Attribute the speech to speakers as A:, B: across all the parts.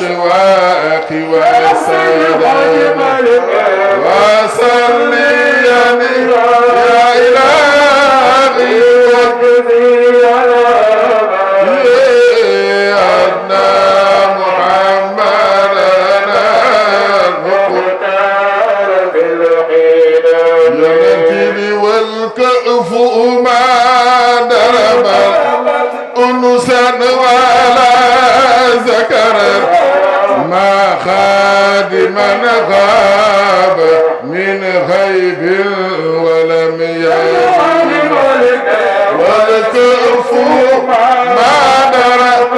A: الأشواق والسلام وصلي يا إلهي واجزي أن محمدنا المختار بالحين ينتلي والكأف ما درب أنسا ولا ذكر ما خادما غاب من غيب ولم يجد والكأف ما درب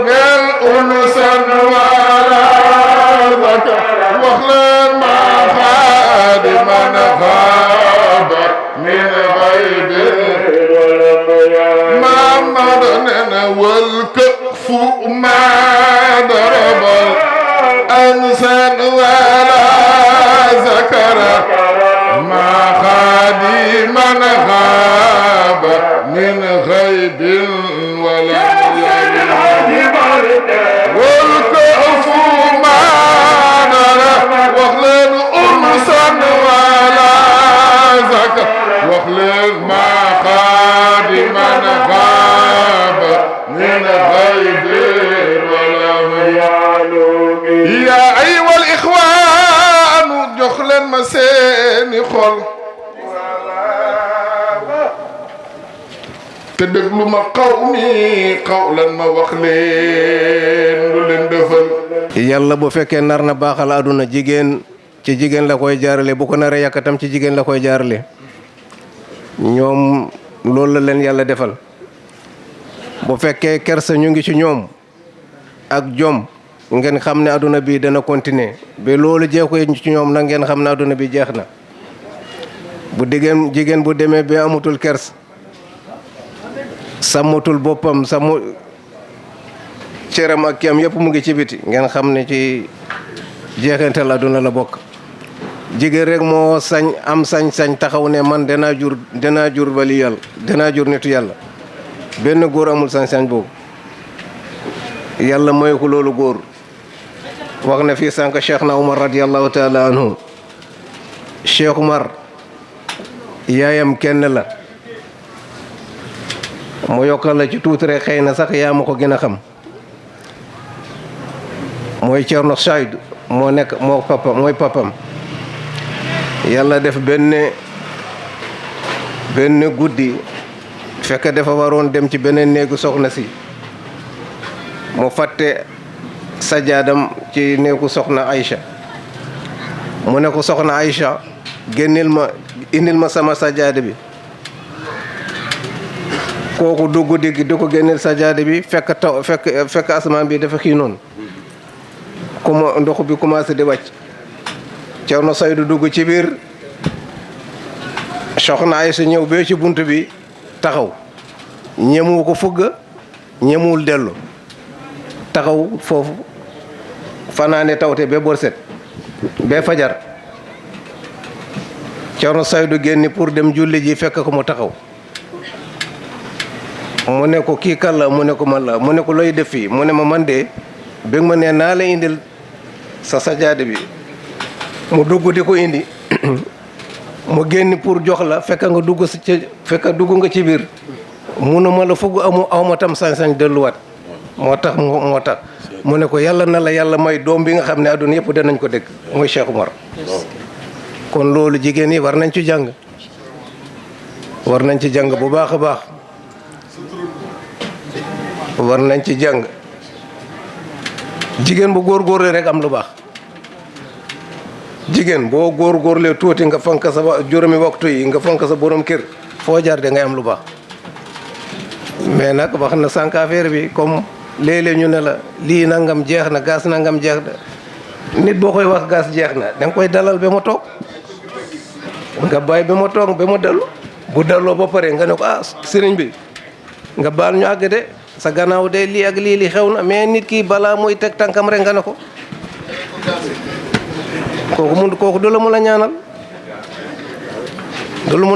A: من أنسا ولا ذكر وخلال ما خادما غاب من غيب محمدنا والكأف ما ضرب أنسان ولا ذكر ما خادما غاب من غيب ولا يجد والكأف ما ضرب وخلال أنسان ولا ذكر وخلال ما خادما غاب من غيب ولم يعلم يا أيها الإخوان جخلا مسين خل تدغلو ما قومي قولا ما وخلين لولن دفل
B: yàlla bu fekkee nar na baaxal àdduna jigéen ci jigéen la koy jaarale bu ko naree yàkkatam ci jigéen la koy jaarale ñoom loolu la leen yàlla defal bu fekkee kersa ñu ngi ci ñoom ak jom ngeen xam ne àdduna bi dana continuer ba loolu jeexu ci ñoom nag ngeen xam ne àdduna bi jeex na bu diggéen jigéen bu demee ba amutul kers sàmmatul boppam sàmm cëram ak kiyam yëpp mu ngi ci biti ngeen xam ne ci jeexantal àdduna la bokk jigéen rek moo sañ-sañ taxaw ne man danaa jur bali yàlla danaa jur nitu yàlla benn góor amul sañ-sañ boobu yàlla mooy ko loolu góor wax na fii sànq Cheikh na Umar radiyallahu taala anhu Cheikh Umar yaayam kenn la mu yokkal la ci tuuti rek xëy na sax yaa ma ko gën a xam mooy Thierno Saïd mooy papam yàlla def benn guddi fekk dafa waroon dem ci beneen néegu soxna si mu fàtte sajaadam ci néegu soxna Aïcha mu ne ko soxna Aïcha indil ma sama sajaada bi kooku du guddi gi di ko génneel sajaada bi fekk asamaan bi dafa xiinoon ndox bi commencé di wàcc Thierno Saïd dugg ci biir soxna Aïcha ñëw bee ci bunt bi taxaw ñemu ko fugg ñemuwul dellu taxaw foofu fanaane tawte ba bor set ba fajar Thierno Saïd génni pour dem julli ji fekk ko mu taxaw mu ne ko kii kan la mu ne ko man la mu ne ko looy def fii mu ne ma man de bëgg ma ne naa la indil sa sajaada bi mu dugg di ko indi mu génn pour jox la fekk nga dugg nga ci biir munuma la fugg awma tam sañ-sañ delluwaat moo tax mu ne ko yàlla na la yàlla may doom bi nga xam ne àdduna yëpp danañ ko dégg muy Cheikh Umar kon loolu jigéen yi war nañ ci jàng bu baax a baax war nañ ci jàng jigéen bu góorgóorlu rek am lu baax jigéen boo góorgóorlee tuuti nga fonk sa juróomi waxtu yi nga fonk sa borom kër foo jaar de ngay am lu baax mais nag wax na sànq affaire bi comme léeg-léeg ñu ne la lii nangam jeex na gaz nangam jeex na nit boo koy wax gaz jeex na da nga koy dalal ba mu toog nga bàyyi ba mu toog ba mu dallu bu dalloo ba pare nga ne ko ah sëriñ bi nga baal ñu àgg de sa gannaaw de lii ak lii li xew na mais nit ki balaa muy teg tànkam rek nga ne ko kooku du la mun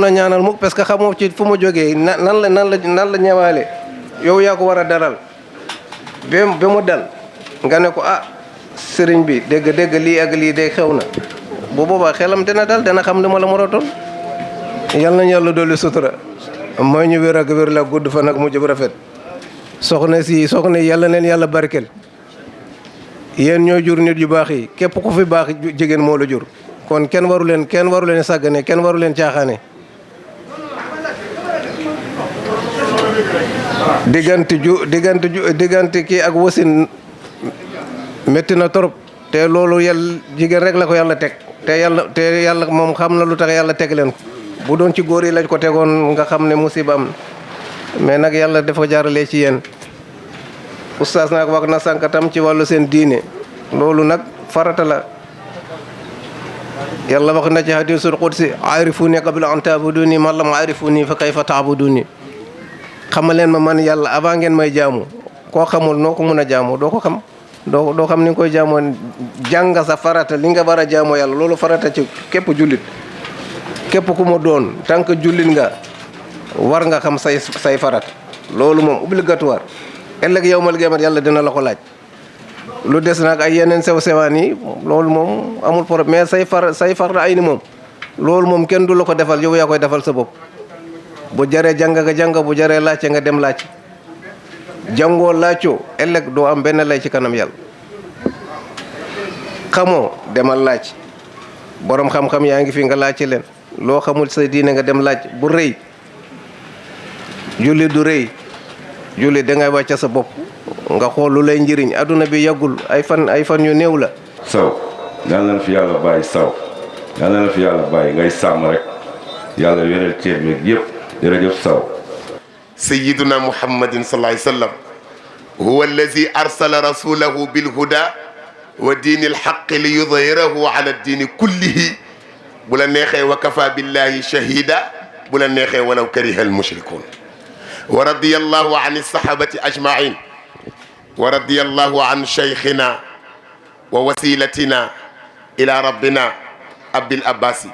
B: a ñaanal mukk parce que xamoo ci fu mu jógee nan la ñëwaale yow yaa ko war a dalal ba mu dal nga ne ko ah sëriñ bi dégg lii ak lii de xew na bu boobaa xelam dina dal dana xam li ma la moratoon. yal nañu yàlla dolli sutura mooy ñu wér ak wér la gudd fan ak mujj bu rafet. soxna yi yàlla neen yàlla barkel yéen ñoo jur nit yu baax yi képp ku fi baax jigéen moo la jur kon kenn waru leen sàggane kenn waru leen caaxaane. diggante kii ak wasin métti na trop te loolu jigéen rek la ko yàlla teg te yàlla moom xam na lu tax yàlla teg leen ko bu doon ci góor yi lañ ko tegoon nga xam ne musiba am mais nag yàlla dafa jaaralee ci yéen. oustaz nag wax na sànq tam ci wàllu seen diine loolu nag farata la yàlla wax na ci hadiisul qudsi aarifuni qabla an taabuduni man lam aarifuni fa kayfa taabuduni xamal leen ma man yàlla avant ngeen may jaamu koo xamul noo ko mun a jaamu doo ko xam doo xam ni nga koy jaamoo jàng sa farata li nga war a jaamoo yàlla loolu farata ci képp jullit képp ku mu doon tant que jullit nga war nga xam say farata loolu moom obligatoire ëllëg yawmal qiyaama yàlla dina la ko laaj lu des nag ay yeneen sew-sewaan yi loolu moom amul problème mais say farata ay ni moom loolu moom kenn du la ko defal yow yaa koy defal sa bopp bu jaree jàng nga jàng bu jaree laajte nga dem laajte jàngoo laajcoo ëllëg doo am benn lay ci kanam yàlla xamoo demal laaj borom xam-xam yaa ngi fi nga laajte leen loo xamul sa diine nga dem laaj bu rëy julli du rëy julli dangay wàcce sa bopp nga xool lu lay njëriñ adduna bi yàggul ay fan yu néew la.
C: saw yal na fi yàlla bàyyi saw yal na fi yàlla bàyyi ngay sàmm rek yàlla wéral ceeb yeeg yëpp jërëjëf saw.
A: sayyiduna muhammadin sallallahu alayhi wa sallam huwa allazi arsala rasulahu bilhuda wa diini alxaqi li yudhirahu ala diini kullihi bu la neexee wa kafa billahi shahida bu la neexee walaw kariha almushrikun wa radiyallahu an alsahabati ajmain wa radiyallahu an cheikhina wa wasilatina ila rabbina abil abbasi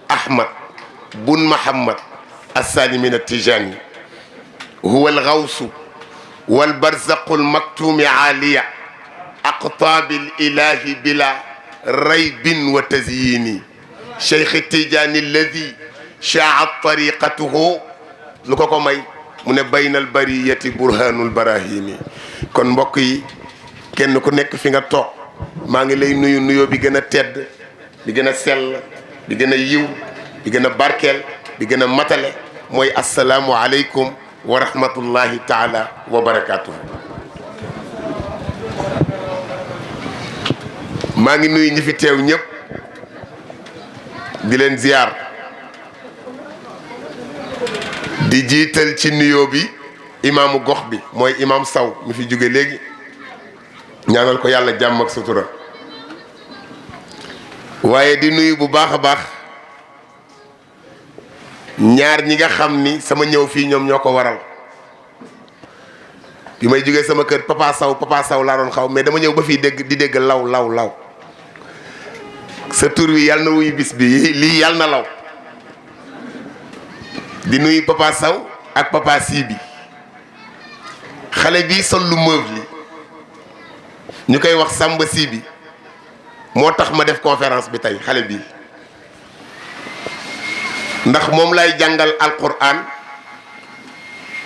A: ahmad bun mahamad alsalimin altijani huwa algawsu walbarzaqu almaktumi aaliya aqtaabi lilahi bila raybin wa tazyini cheikh tijani alladi shaat tariqatuhu lu ko may mu ne baynal bariyati burhanul barahimi kon mbokk yi kenn ku nekk fi nga toog maa ngi lay nuyu nuyoo bi gën a tedd bi gën a sell bi gën a yiw bi gën a barkeel bi gën a matale mooy asalaamu aleykum wa rahmatullahi taala wa barakatuhu maa ngi nuyu ñi fi teew ñëpp di leen ziyaar di jiital ci nuyoo bi imaamu gox bi mooy imaam saw mi fi jóge léegi ñaanal ko yàlla jàmm ak sutura waaye di nuyu bu baax a baax ñaar ñi nga xam ni sama ñëw fii ñoom ñoo ko waral bi may jógee sama kër papa saw laa doon xaw mais dama ñëw ba fii di dégg law sa tur wi yàlla na wuy bis bi lii yàlla na law di nuyu papa saw ak papa sii bi xale bi sol lu mauve li ñu koy wax sàmba sii bi moo tax ma def conférence bi tey xale bi ndax moom lay jàngal alquran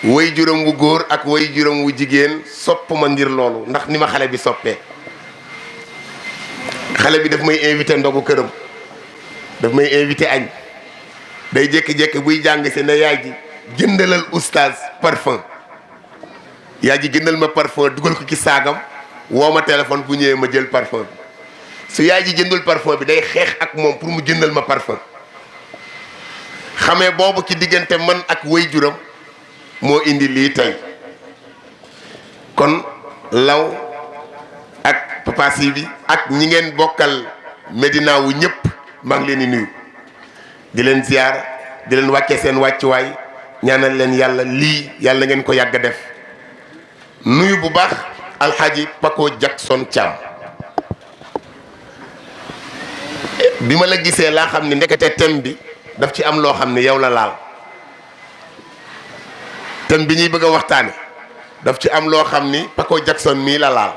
A: way juróom wu góor ak way juróom wu jigéen sopp ma ngir loolu ndax ni ma xale bi soppee xale bi daf may invité ndogu këram daf may invité añ day jékki-jékki buy jàng si ne yaay ji jëndalal oustaz parfum yaay ji jëndal ma parfum dugal ko ci saagam woo ma téléphone bu ñëwee ma jël parfum bi su yaay ji jëndul parfum bi day xeex ak moom pour mu jëndal ma parfum xamee boobu ci diggante man ak way juram moo indi lii tey kon law ak papa si bi ak ñi ngeen bokkal Medina wu ñëpp maa ngi leen di nuyu di leen ziar di leen wàccee seen wàccuwaay ñaanal leen yàlla lii yàlla ngeen ko yàgg a def nuyu bu baax alxaaji Paco Jackson Thiam bi ma la gisee laa xam ni ndekete thème bi daf ci am loo xam ne yow la laal thème bi ñuy bëgg a waxtaane daf ci am loo xam ni Paco Jackson mii la laal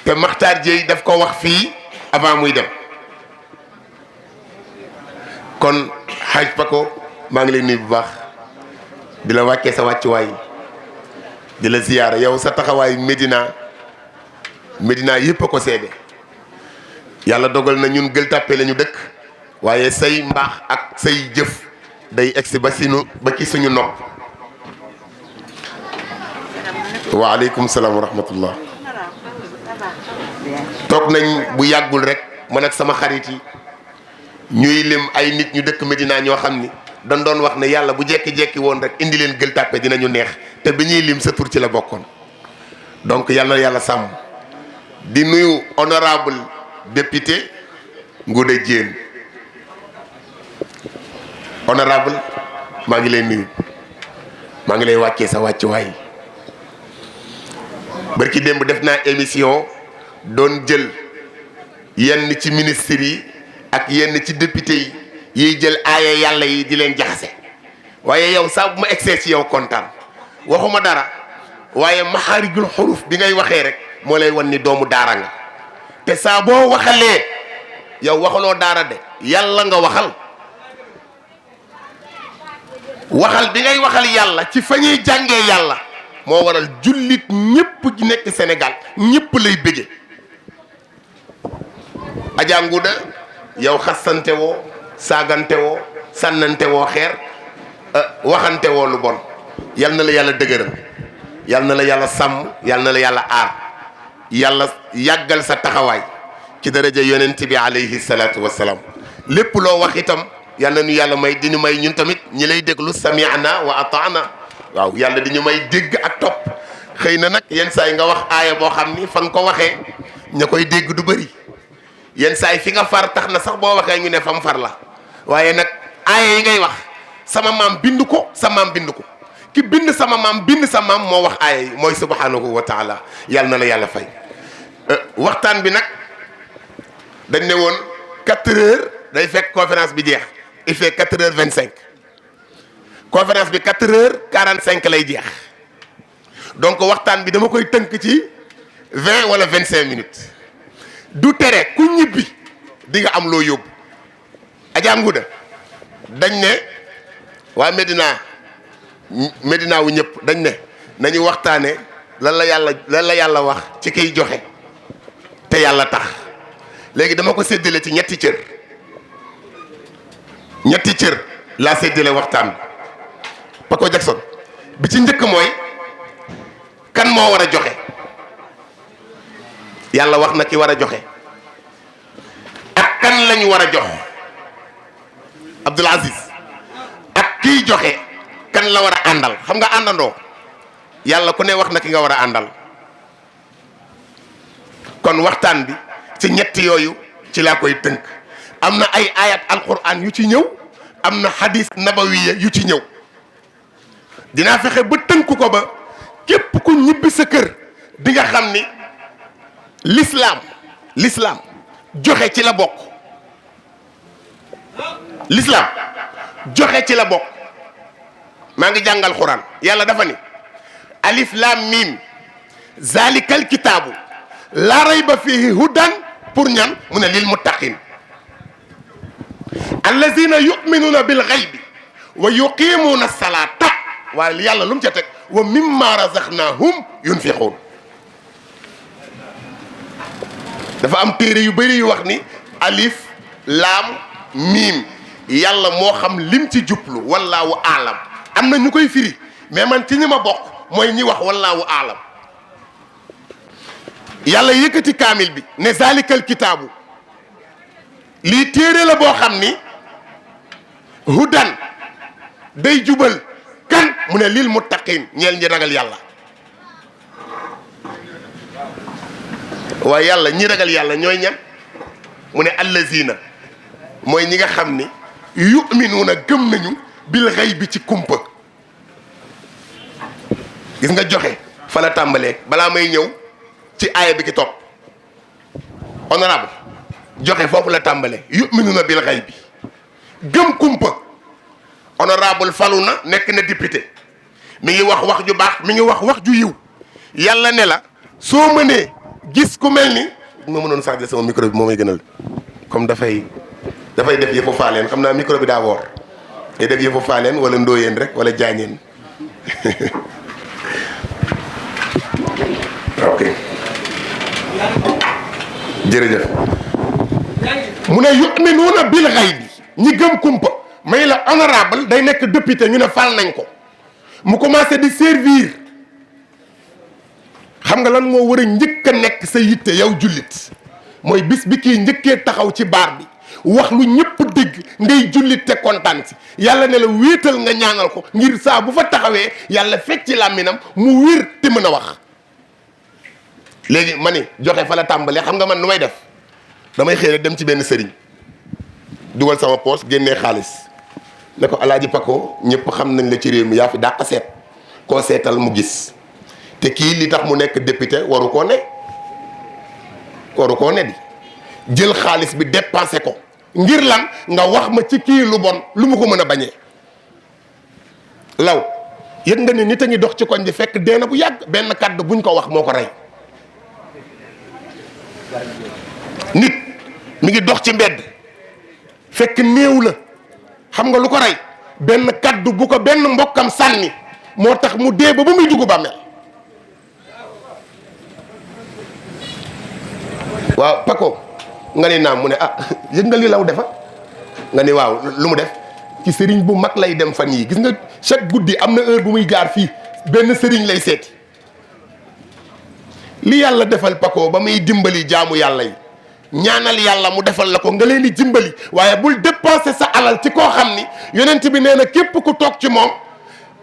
A: te Makhtar Dieye daf ko wax fii avant muy dem kon xaaj Paco maa ngi lay nuyu bu baax di la wàccee sa wàccuwaay di la ziyaara yow sa taxawaay Médina yëpp a ko seede yàlla dogal na ñun Gueule Tapée la ñu dëkk waaye say mbaax ak say jëf day egsi ba ci suñu nopp. waaleykum salaam wa rahmatullah. toog nañ bu yàggul rek man ak sama xarit yi ñuy lim ay nit ñu dëkk Médina ñoo xam ni dañ doon wax ne yàlla bu jekki-jekki woon rek indi leen Gueule Tapée dinañu neex te bi ñuy lim sa tur ci la bokkoon donc yàlla na yàlla sàmm. di nuyu honorable député Ngouda Diène honorable maa ngi lay nuyu maa ngi lay wàccee sa wàccuwaay barki démb def naa émission doon jël yenn ci ministres yi ak yenn ci député yi yiy jël aaya yàlla yi di leen jaxase waaye yow saa bu ma egsee ci yow kontaan waxuma dara waaye maxaarijul xuruf bi ngay waxee rek moo lay wan ni doomu daara nga te saa boo waxalee yow waxaloo daara de yàlla nga waxal bi ngay waxal yàlla ci fa ñuy jàngee yàlla moo waral jullit ñëpp ci nekk Sénégal ñëpp lay bëgge Adja Ngouda yow xasante woo saagante woo sànnante woo xeer waxante woo lu bon yal na la yàlla dëgëral yal na la yàlla sàmm yal na la yàlla aar yàlla yàggal sa taxawaay ci daraja yonent bi alayhi salaatu wassalaam lépp loo wax itam yal na ñu yàlla may di ñu may ñun tamit ñi lay déglu sami'na wa ata'na waaw yàlla di ñu may dégg ak topp xëy na nag yenn saa yi nga wax aaya boo xam ni fa nga ko waxee ña koy dégg du bëri yenn saa yi fi nga far tax na sax boo waxee ñu ne fam far la waaye nag aaya yi ngay wax sama maam bind ko sa maam bind ko ki bind sama maam bind sa maam moo wax aaya yi mooy subhanahu wa taala yàlla na la yàlla fay waxtaan bi nag dañ ne woon 4 heures day fekk conférence bi jeex il fait 4h25 conférence bi 4h45 lay jeex donc waxtaan bi dama koy tënk ci 20 wala 25 minutes du tere ku ñibbi di nga am loo yóbbu. Adja Ngouda dañ ne waa Médina wu ñëpp dañ ne nañu waxtaane lan la yàlla wax ci kiy joxe te yàlla tax léegi dama ko séddale ci ñetti cër laa séddale waxtaan bi Paco Jackson bi ci njëkk mooy kan moo war a joxe yàlla wax na ki war a joxe ak kan lañu war a jox Abdoul Aziz ak kiy joxe kan la war a àndal xam nga àndandoo yàlla ku ne wax na ki nga war a àndal kon waxtaan bi ci ñett yooyu ci laa koy tënk am na ay ayat alquran yu ci ñëw am na hadis nabawiya yu ci ñëw dinaa fexe ba tënk ko ba képp ku ñibbi sa kër di nga xam ni l'islam joxe ci la bokk l'islam joxe ci la bokk maa ngi jàngal quran yàlla dafa ni alif lam mim zalikal kitaabu la rayba fihi hudan pour ñan mu ne lil muttaqin allazina yuminuuna bil ghaybi wa yuqimuuna salata waaye yàlla lu mu ca teg wa mimma razaqnahum yunfiqun dafa am téere yu bëri yu wax ni alif laam miim yàlla moo xam lim ci jublu wallaahu aalam am na ñu koy firi mais man ci ñi ma bokk mooy ñi wax wallaahu aalam yàlla yëkkati kaamil bi ne zalikal kitaabu lii téere la boo xam ni hudan day jubal kan mu ne lil muttaqin ñeel ñi ragal yàlla waaye yàlla ñi ragal yàlla ñooy ñan mu ne allazina mooy ñi nga xam ni yuminuuna gëm nañu bil ghaybi ci kumpa gis nga joxe fa la tàmbalee balaa may ñëw ci aaya bi ki topp honorable joxe foofu la tàmbalee yuminuuna bil ghaybi gëm kumpa honorable falu na nekk na député mi ngi wax wax ju baax mi ngi wax wax ju yiw yàlla ne la soo mënee gis ku mel ni ma mënoon chargé sama micro bi moo may gënal comme dafay def yëfu faaleen xam naa micro bi daa woor day def yëfu faaleen wala ndóoyeen rek wala jaañeen ok jërëjëf mu ne yu'minuuna bil ghaybi ñi gëm kumpa may la honorable day nekk député ñu ne fal nañ ko mu commencé di servir xam nga lan moo war a njëkk a nekk sa yitte yow jullit mooy bis bi kii njëkkee taxaw ci baar bi wax lu ñëpp dégg ngay jullit te kontaan si yàlla ne la wéetal nga ñaanal ko ngir saa bu fa taxawee yàlla fecc ci làmminam mu wér te mën a wax. léegi ma ni joxe fa la tàmbalee xam nga man nu may def damay xëy rek dem ci benn sëriñ dugal sama poos génnee xaalis ne ko alaaji Paco ñëpp xam nañ la ci réew mi yaa fi dàq seet koo seetal mu gis te kii li tax mu nekk député waru koo ne di jël xaalis bi dépensé ko ngir lan nga wax ma ci kii lu bon lu mu ko mën a bañee. law yëg nga ni nit a ngi dox ci koñ bi fekk dee na bu yàgg benn kàddu buñ ko wax moo ko rey. nit mi ngi dox ci mbedd fekk néew la xam nga lu ko rey benn kaddu bu ko benn mbokkam sànni moo tax mu dee ba muy dugg bàmmeel. waaw Paco nga ne naam mu ne ah yëg nga li law defa nga ne waaw lu mu def ci sëriñ bu mag lay dem fan yii gis nga chaque guddi am na heure bu muy jaar fii benn sëriñ lay seeti. li yàlla defal Paco ba muy dimbali jaamu yàlla yi ñaanal yàlla mu defal la ko nga leen di dimbali waaye bul dépenser sa alal ci koo xam ni yonent bi nee na képp ku toog ci moom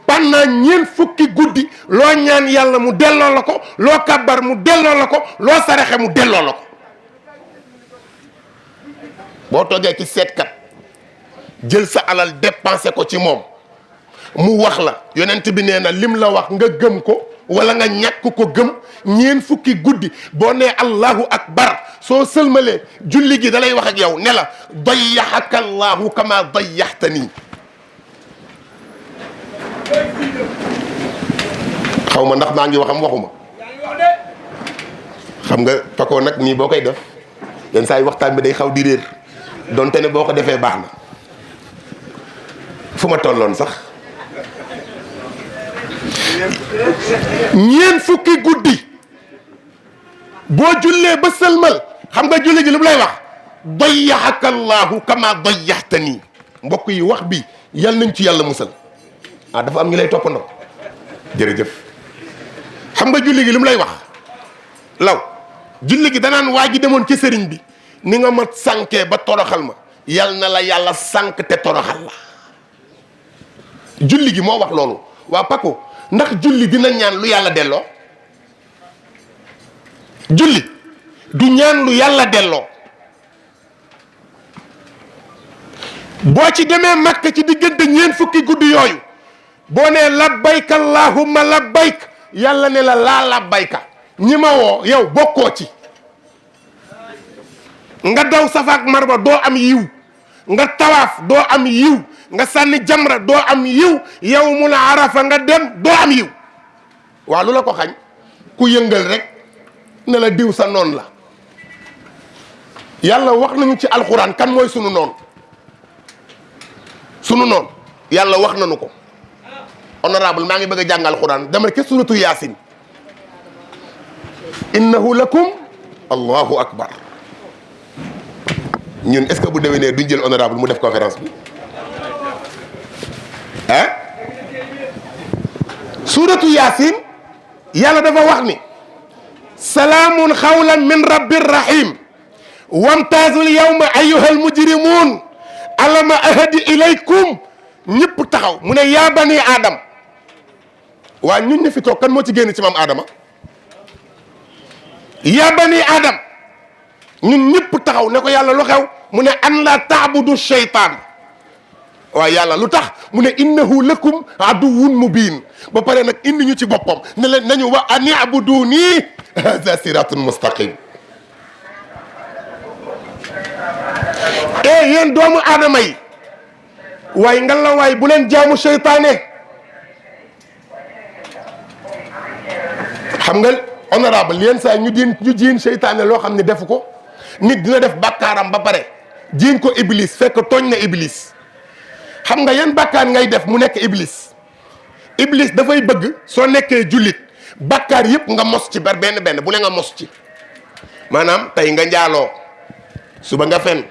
A: pendant ñeent fukki guddi loo ñaan yàlla mu delloo la ko loo kàbbar mu delloo la ko loo saraxe mu delloo la ko. boo toogee ci seetkat jël sa alal dépenser ko ci moom mu wax la yonent bi nee na lim la wax nga gëm ko wala nga ñàkk ko gëm ñeent fukki guddi boo nee allahu akbar soo sëlmalee julli gi dalay wax ak yow ne la dayyaxaka allahu kama dayyaxtanii. xaw ma ndax maa ngi waxam waxuma xam nga Paco nag nii boo koy def yenn saa yi waxtaan bi day xaw di réer donte ne boo ko defee baax na fu ma tolloon sax ñeent fukki guddi boo jullee ba sëlmal xam nga julli gi lu mu lay wax dayyaxaka allahu kama dayyaxtanii. mbokk yi wax bi yal nañ ci yàlla musal ah dafa am ñu lay toppandoo jërëjëf. xam nga julli gi lu mu lay wax law julli gi danaan waa ji demoon ci sëriñ bi ni nga ma sànkee ba toroxal ma yal na la yàlla sànk te toroxal la. julli gi moo wax loolu. waa Paco ndax julli dina ñaan lu yàlla delloo. julli du ñaan lu yàlla delloo. boo ci demee Makka ci diggante ñeent fukki guddi yooyu boo nee labbayka allahumma labbayk yàlla ne la laa labbayka ñi ma woo yow bokkoo ci. nga daw safaak marba doo am yiw nga tawaaf doo am yiw nga sànni jamra doo am yiw yawmul arafa nga dem doo am yiw. waaw lu la ko xañ ku yëngal rek ne la diw sa noon la. yàlla wax nañu ci alxuraan kan mooy sunu noon. sunu noon yàlla wax nañu ko. honorable maa ngi bëgg a jàng alxuraan dama ke suratu yaasin innahu lakum allahu akbar. ñun est-ce que bu déwénee duñ jël honorable mu def conférence bi ah. suratu yaasin yàlla dafa wax ni salaamun xawlan min rabbir rahim wamtaazul yawma ayyuhal mujrimun alama ahadi ilaykum ñëpp taxaw mu ne yaa bani aadam. waa ñun ñu fi toog kan moo ci génn ci maam Adama. yaa bani aadam ñun ñëpp taxaw ne ko yàlla lu xew mu ne an la taabudu shaytaan. waaw yàlla lu tax mu ne innahu lakum aduwwun mubin ba pare nag indi ñu ci boppam ne leen nañu wa an i'buduni hadha siratun mustaqim. yéen doomu aadama yi waaye nga la waay bu leen jaamu seytaane. xam nga honorable yenn saa ñu jiin seytaane loo xam ne defu ko. nit dina def bàkkaaram ba pare jiin ko iblis fekk tooñ na iblis. xam nga yan bàkkaar ngay def mu nekk iblis dafay bëgg soo nekkee jullit bàkkaar yëpp nga mos ci bar benn bu le nga mos ci. maanaam tey nga njaaloo suba nga fen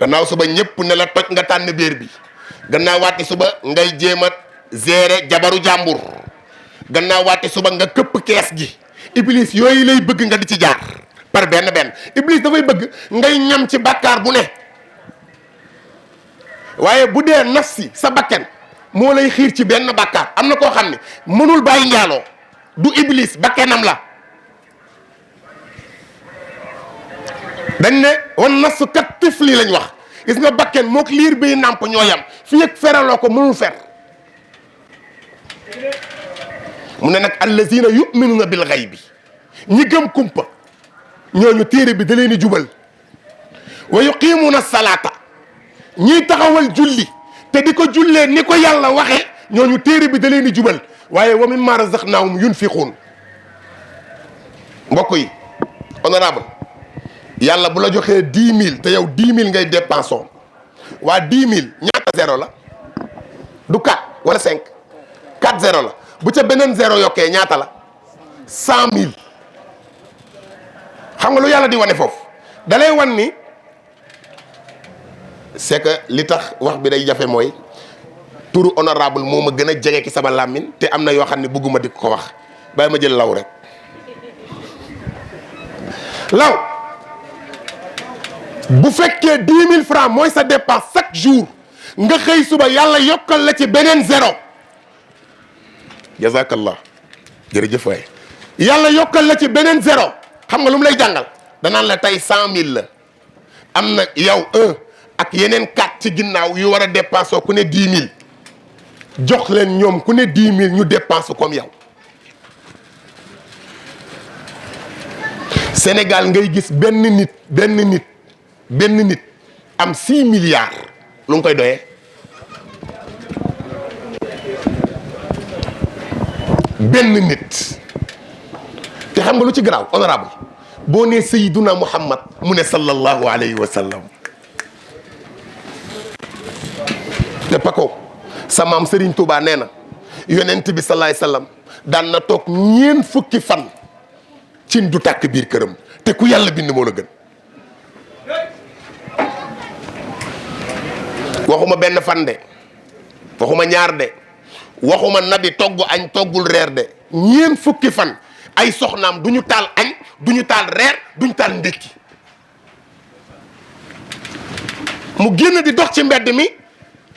A: gannaaw suba ñëpp ne la toj nga tànn biir bi gannaaw waati suba ngay jéem a gérer jabaru jàmbur gannaaw waati suba nga këpp kees gi iblis yooyu lay bëgg nga di ci jaar par benn iblis dafay bëgg ngay ñam ci bàkkaar bu ne waaye bu dee nafsi sa bakken moo lay xiir ci benn bàkkaar am na koo xam ne mënul bàyyi njaaloo du iblis bakkenam la. dañ ne wan nafsu kat tifli lañ wax gis nga bakken mook liir biy nàmp ñoo yam fi yëg feraloo ko mënul fer. mu ne nag allazina yuminuna bil ghaybi ñi gëm kumpa ñooñu téere bi da leen di jubal wa yuqimuna salaata ñiy taxawal julli te di ko jullee ni ko yàlla waxe ñooñu téere bi da leen di jubal waaye wa mimma razaqnahum yunfiqun. mbokk yi honorable yàlla bu la joxee 10 000 te yow 10 000 ngay dépensé waa 10 000 ñaata zéro la du 4 wala 5 4 zéro la bu ca beneen zéro yokkee ñaata la 100 000 xam nga lu yàlla di wane foofu da lay wan ni c'est que li tax wax bi day jafe mooy turu honorable moo ma gën a jege ki sama làmmiñ te am na yoo xam ne bëgguma di ko wax bàyyi ma jël law rek law. bu fekkee 10 000 francs mooy sa dépense chaque jour nga xëy suba yàlla yokkal la ci beneen zéro jazakallah jërëjëf waay yàlla yokkal la ci beneen zéro xam nga lu mu lay jàngal danaan la tey 100 000 la am na yow ak yeneen 4 ci ginnaaw yu war a dépenser ku ne 10 000 jox leen ñoom ku ne 10 000 ñu dépense comme yow. Sénégal ngay gis benn nit am 6 milliards lu nga koy doyee benn nit te xam nga lu ci garaaw honorable boo nee Sayyiduna Muhammad mu ne sallallahu alayhi wa sallam te pako sa maam Serigne Touba nee na yonent bi sallallahu alayhi wa sallam daan na toog ñeent fukki fan cin du tàkk biir këram te ku yàlla bind moo la gën. waxuma benn fan de waxuma ñaar de waxuma nabi togg añ toggul reer de ñeent fukki fan ay soxnaam du ñu taal añ du ñu taal reer du ñu taal ndékki mu génn di dox ci mbedd mi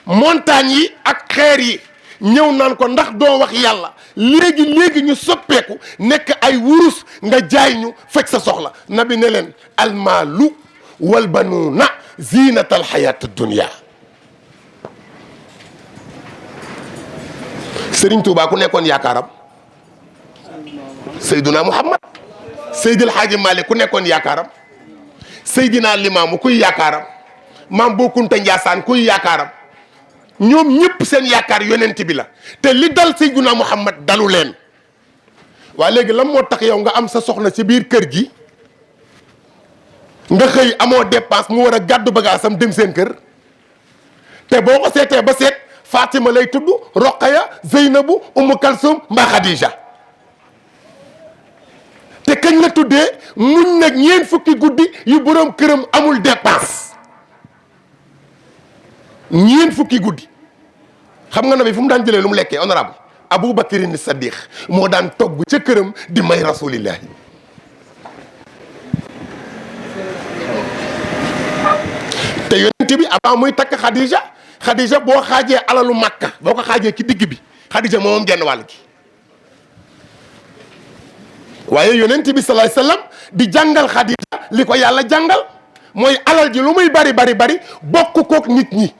A: montagne yi ak xeer yi ñëw naan ko ndax doo wax yàlla léegi ñu soppeeku nekk ay wurus nga jaay ñu fekk sa soxla nabi ne leen almaalu wal banuuna zinatal xayaat dunya. Serigne Touba ku nekkoon yaakaaram Seydina Muhammad Seydil Hadji Malick ku nekkoon yaakaaram Seydina Limaamu kuy yaakaaram Maam Bou Kounta Ndiassane kuy yaakaaram ñoom ñëpp seen yaakaar yonent bi la te li dal Seydina Muhammad dalu leen. waa léegi lan moo tax yow nga am sa soxna ci biir kër gi nga xëy amoo dépense mu war a gàddu bagaasam dem seen kër te boo ko seetee ba seet Fatima lay tudd Roqaya Zeynabu Umu Kalsum mbaa Khadija te kañ la tuddee muñ nag ñeent fukki guddi yu borom këram amul dépense ñeent fukki guddi xam nga nabi fu mu daan jëlee lu mu lekkee honorable Aboubakirin Saddiq moo daan togg ca këram di may rasulillahi te yonent bi avant muy takk Khadija boo xaajee alalu Makka boo ko xaajee ci digg bi Khadija moom genn wàll gi waaye yonent bi sallallahu alayhi wasallam di jàngal Khadija li ko yàlla jàngal mooy alal ji lu muy bari bokk kook nit ñi.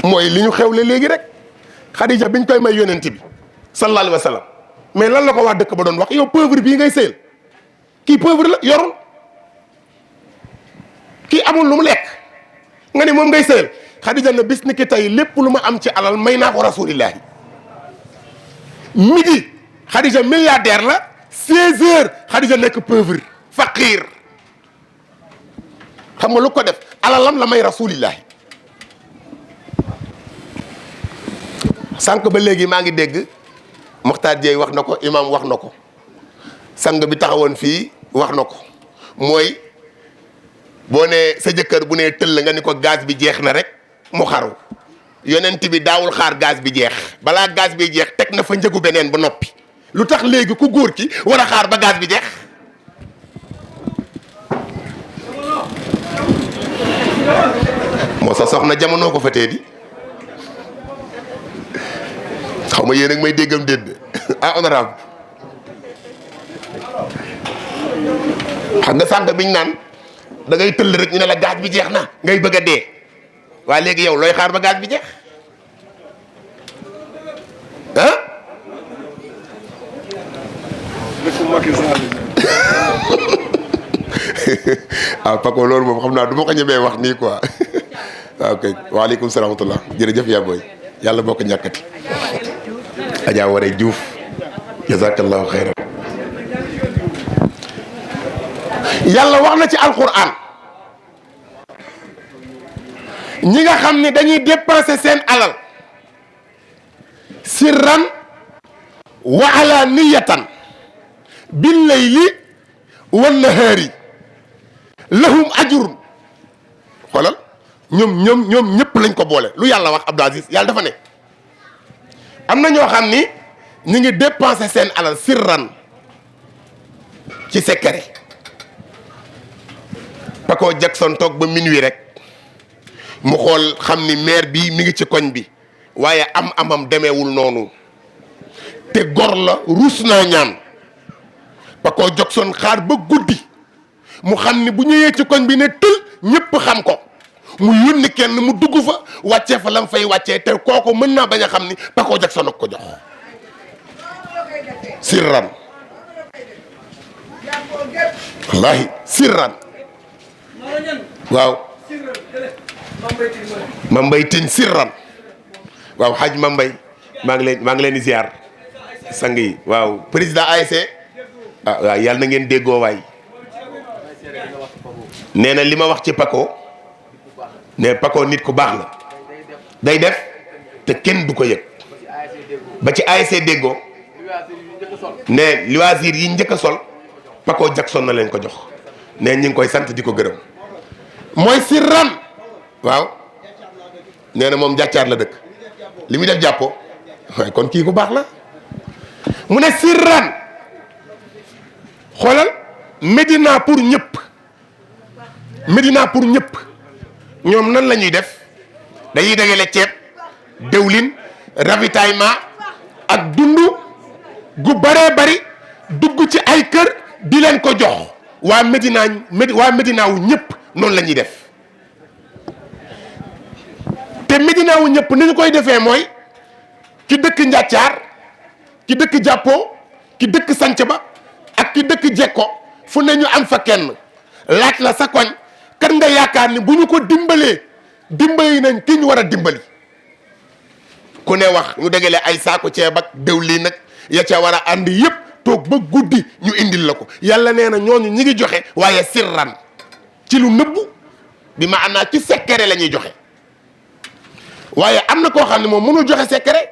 A: mooy li ñu xewle léegi rek Khadija biñ koy may yonent bi sallallahu alayhi wasallam mais lan la ko waa dëkk ba doon wax yow pauvre bii ngay sëyal kii pauvre la yorul kii amul lu mu lekk nga ne moom ngay sëyal Khadija na bis ni ki tey lépp lu ma am ci alal may naa ko rasulillahi midi Khadija milliardaire la 16 heures Khadija nekk pauvre faqir xam nga lu ko def alalam la may rasulillahi. sànq ba léegi maa ngi dégg Mokhtar Dieye wax na ko imam wax na ko sang bi taxawoon fii wax na ko mooy boo nee sa jëkkër bu nee tëll nga ni ko gaz bi jeex na rek mu xaru yonent bi daawul xaar gaz bi jeex balaa gaz bi jeex teg na fa njëgu beneen ba noppi lu tax léegi ku góor ki war a xaar ba gaz bi jeex. moo sa soxna jamono ko fa tee di xaw ma yéen ak may déggam dédd ah honorable xam nga sànq biñ naan da ngay tëll rek ñu ne la gaz bi jeex na ngay bëgg a dee waaye léegi yow looy xaar ba gaz bi jeex ah. ah Paco loolu moom xam naa du ma ko ñemee wax nii quoi waaw kay waaleykum salaam wa rahmatulah jërëjëf yaa booy yàlla boo ko ñàkkati. Adja Waré Diouf jazakallahu xayran. yàlla wax na ci alquran ñi nga xam ne dañuy dépenser seen alal sirran wa alaniyatan bil layli wan nahaari lahum ajrun xoolal ñoom ñëpp lañ ko boole lu yàlla wax Abdou Aziz yàlla dafa ne am na ñoo xam ni ñu ngi dépenser seen alal sirran ci secret. Paco Jackson toog ba minuit rek mu xool xam ni maire bi mi ngi ci koñ bi waaye amam demeewul noonu te gor la ruus naa ñaan Paco Jackson xaar ba guddi mu xam ni bu ñëwee ci koñ bi ne tël ñëpp xam ko mu yónni kenn mu dugg fa wàccee fa lam fay wàccee te kooku mën naa bañ a xam ni Paco Jackson ak ko jox sirran wallahi sirran waaw Mambay Tine sirran waaw xaj Mambay maa ngi leen di ziar sang yi waaw président ASC ah waaw yàlla na ngeen déggoo waay nee na li ma wax ci Paco ne Paco nit ku baax la day def te kenn du ko yëg ba ci ASC déggoo ne loisir yi njëkk a sol Paco Jackson na leen ko jox ne ñi ngi koy sant di ko gërëm mooy sirran waaw nee na moom jàccaar la dëkk li muy def jàppoo waaye kon kii ku baax la mu ne sirran xoolal Médina pour ñëpp Médina pour ñëpp ñoom nan la ñuy def dañuy dagale ceeb dëwlin ravitaillement ak dund gu bëree bëri dugg ci ay kër di leen ko jox waa Médina wu ñëpp noonu la ñuy def te Médina wu ñëpp ni ñu koy defee mooy ki dëkk Njàccaar ki dëkk Jàppoo ki dëkk Sanc ba ak ki dëkk Jekko fu ne ñu am fa kenn laaj la sa koñ kan nga yaakaar ni bu ñu ko dimbalee dimbali nañ ki ñu war a dimbali ku ne wax ñu dégale ay saako ceeb ak dëwlin nag ya ca war a ànd yëpp toog ba guddi ñu indil la ko yàlla nee na ñooñu ñi ngi joxe waaye sirran ci lu nëbbu bi ma am naa ci secret la ñuy joxe waaye am na koo xam ne moom mënul joxe secret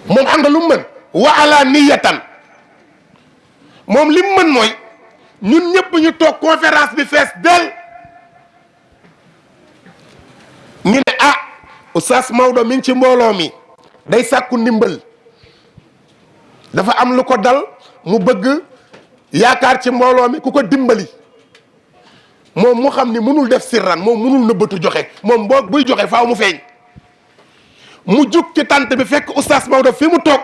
A: moom xam nga lu mu mën wa ala niyatan moom li mu mën mooy ñun ñëpp ñu toog conférence bi fees del ñu ne ah Oustaz Maodo mi ngi ci mbooloo mi day sàkku ndimbal dafa am lu ko dal mu bëgg yaakaar ci mbooloo mi ku ko dimbali moom mu xam ni mënul def sirran moom mënul nëbbatu joxe moom boo buy joxe faaw mu feeñ mu jug ci tànt bi fekk Oustaz Maodo fi mu toog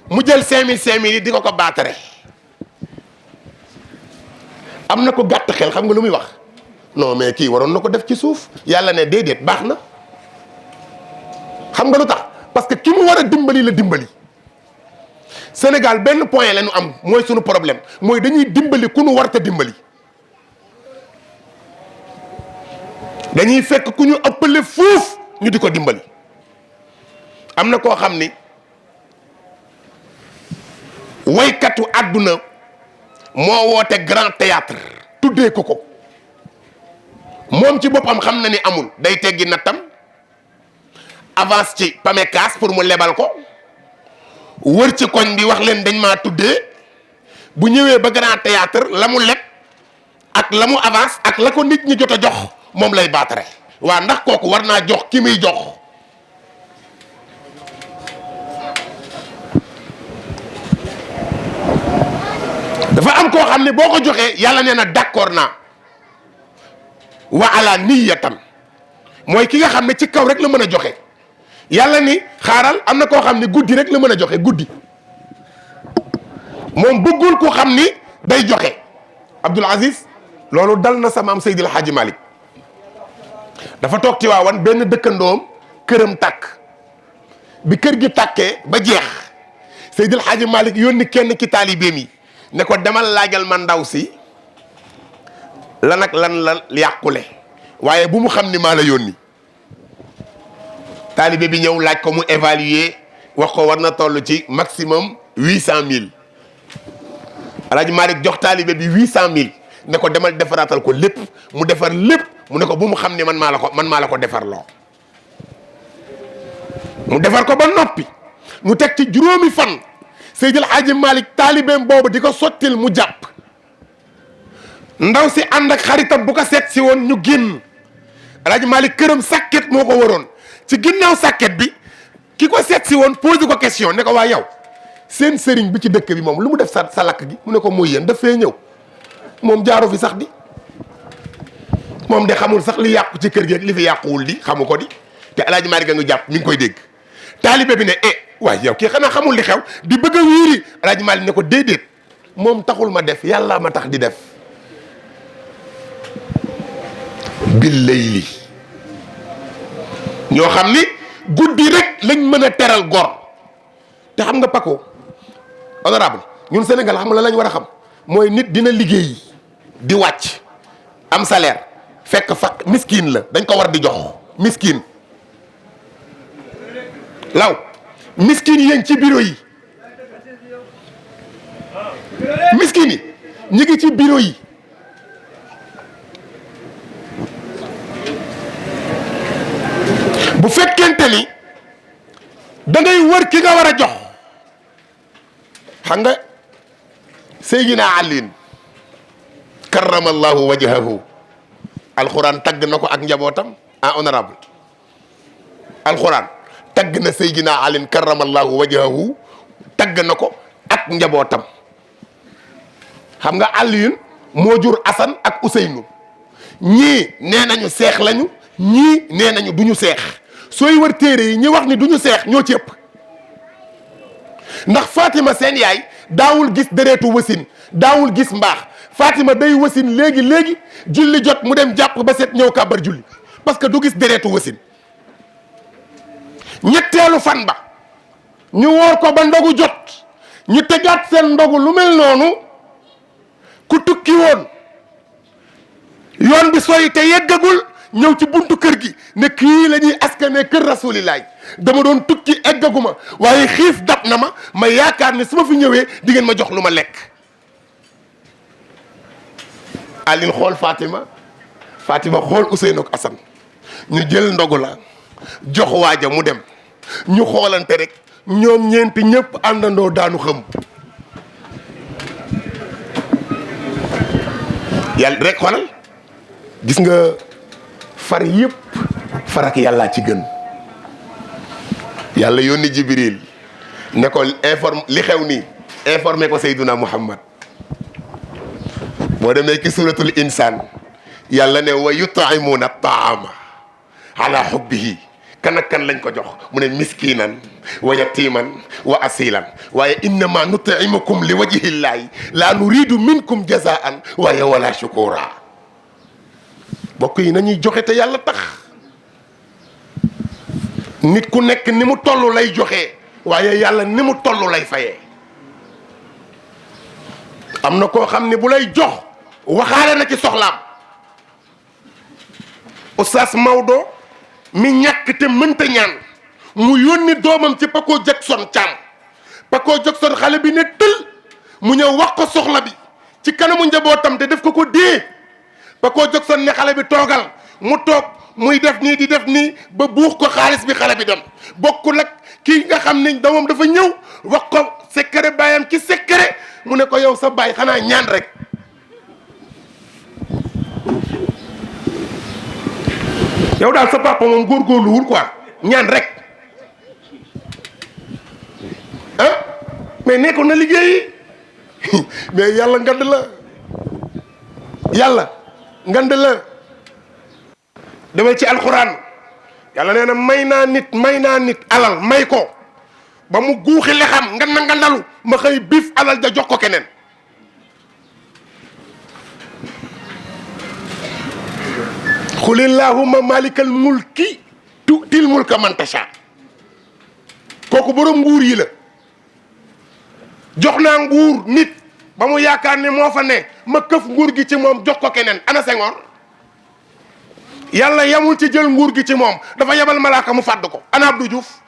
A: mu jël 5000 yi di ko baatare am na ko gàtt xel xam nga lu muy wax non mais kii waroon na ko def ci suuf yàlla ne déedéet baax na xam nga lu tax parce que ki mu war a dimbali la dimbali Sénégal benn point la ñu am mooy sunu problème mooy dañuy dimbali ku nu warta dimbali dañuy fekk ku ñu ëppale fuuf ñu di ko dimbali am na koo xam ni waykatu àdduna moo woote grand théâtre tuddee ko ko moom ci boppam xam na ni amul day teggi nattam avance ci Pamecas pour mu lebal ko wër ci koñ bi wax leen dañ maa tuddee bu ñëwee ba grand théâtre la mu leb ak la mu avance ak la ko nit ñi jot a jox moom lay baatare waa ndax kooku war naa jox ki muy jox dafa am koo xam ne boo ko joxee yàlla nee na d'accord naa wa ala niyatan mooy ki nga xam ne ci kaw rek la mën a joxe yàlla ni xaaral am na koo xam ne guddi rek la mën a joxe guddi moom bëggul ko xam ni day joxe Abdoul Aziz loolu dal na sama am Seydil Hadji Malick dafa toog Tiwaawan benn dëkkandoom këram tàkk bi kër gi tàkkee ba jeex Seydil Hadji Malick yónni kenn ki taalibeem yi ne ko demal laajal ma ndaw si lan ak lan la yàqule waaye bu mu xam ni maa la yónni taalibe bi ñëw laaj ko mu évaluer wax ko war na toll ci maximum 800000 Alaaji Malick jox taalibe bi 800000 ne ko demal defaraatal ko lépp mu defar lépp mu ne ko bu mu xam ne man maa la ko defar loo mu defar ko ba noppi mu teg ci juróomi fan Seydil Hadji Malick taalibeem boobu di ko sottil mu jàpp ndaw si ànd ak xaritam bu ko seet si woon ñu génn Alaaji Malick këram sàkket moo ko waroon ci ginnaaw sàkket bi ki ko seet si woon posé ko question ne ko waa yow seen sëriñ bi ci dëkk bi moom lu mu def sa lakk gi mu ne ko mooy yéen daf fee ñëw moom jaaru fi sax di moom de xamul sax li yàqu ci kër gi ak li fi yàquwul di xamu ko di te Alaaji Malick a ngi jàpp mi ngi koy dégg taalibe bi ne waaye yow kii xanaa xamul li xew di bëgg a wiiri Alaaji Malick ne ko déedéet moom taxul ma def yàlla ma tax di def bil layli ñoo xam ni guddi rek lañ mën a teral gor te xam nga Paco honorable ñun Sénégal xam nga la lañ war a xam mooy nit dina liggéey di wàcc am salaire fekk fa miskin la dañ ko war di jox miskin law miskin yéen ci bureau yi miskin yi ñu ngi ci bureau yi bu fekkente ni da ngay wër ki nga war a jox xam nga Seydina Ali karramallahu wajhahu alxuraan tagg na ko ak njabootam honorable alxuraan tagg na Seydina Ali karramallahu wajhahu tagg na ko ak njabootam xam nga Aliyun moo jur Asan ak Useynu ñii nee nañu seex lañu ñii nee nañu duñu seex sooy wër téere yi ñi wax ni duñu seex ñoo ci ëpp ndax Fatima seen yaay daawul gis deretu wasin daawul gis mbaax Fatima day wasin léegi julli jot mu dem jàpp ba set ñëw kàbbar julli parce que du gis deretu wasin ñetteelu fan ba ñu woor ko ba ndogu jot ñu tegaat seen ndogu lu mel noonu ku tukki woon yoon bi sooy te yeggagul ñëw ci buntu kër gi ne kii la ñuy askane kër rasulilaay dama doon tukki eggaguma waaye xiif dab na ma yaakaar ne su ma fi ñëwee di ngeen ma jox lu ma lekk. Aline xool Fatima xool Ousseynou ak Assane ñu jël ndogu la jox waaja mu dem ñu xoolante rek ñoom ñeenti ñëpp àndandoo daanu xam yàlla rek xoolal gis nga far yëpp farak yàllaa ci gën yàlla yónni Jibril ne ko li xew nii informé ko Seyduna Muhammad boo demee ci suratul insaan yàlla ne wa yut'imuuna taama ala hubbihi kan ak kan lañ ko jox mu ne miskinan wa yatiman wa asilan waaye innama nut'imukum li wajhillahi la nuridu minkum jazaan waaye wala shukura bokk yi nañuy joxe te yàlla tax nit ku nekk ni mu toll lay joxe waaye yàlla ni mu toll lay fayee am na koo xam ne bu lay jox waxaale na ci soxlaam Oustaz Maodo mi ñàkk te mënta ñaan mu yónni doomam ci Paco Jackson Thiam. Paco Jackson xale bi ne tël mu ñëw wax ko soxla bi ci kanamu njabootam te def ko dee. Paco Jackson ne xale bi toogal mu toog muy def nii di def nii ba buux ko xaalis bi xale bi dem bokkul ak kii nga xam ne doomam dafa ñëw wax ko secret baayam ci secret mu ne ko yow sa baay xanaa ñaan rek. yow daal sa papa moom góorgóorluwul quoi ñaan rek ah mais nekkoon na liggéeyi mais yàlla ngand la yàlla ngand la. demal ci alxuraan yàlla nee na may naa nit alal may ko ba mu guuxi lexam ngandalu ma xëy biif alal ja jox ko keneen. xulillahumma malikal mulki tu'til mulka man tasha. kooku borom nguur yi la jox naa nguur nit ba mu yaakaar ne moo fa ne ma këf nguur gi ci moom jox ko keneen. ana Senghor yàlla yamul ci jël nguur gi ci moom dafa yebal malaaka mu fàdd ko. ana Abdou Diouf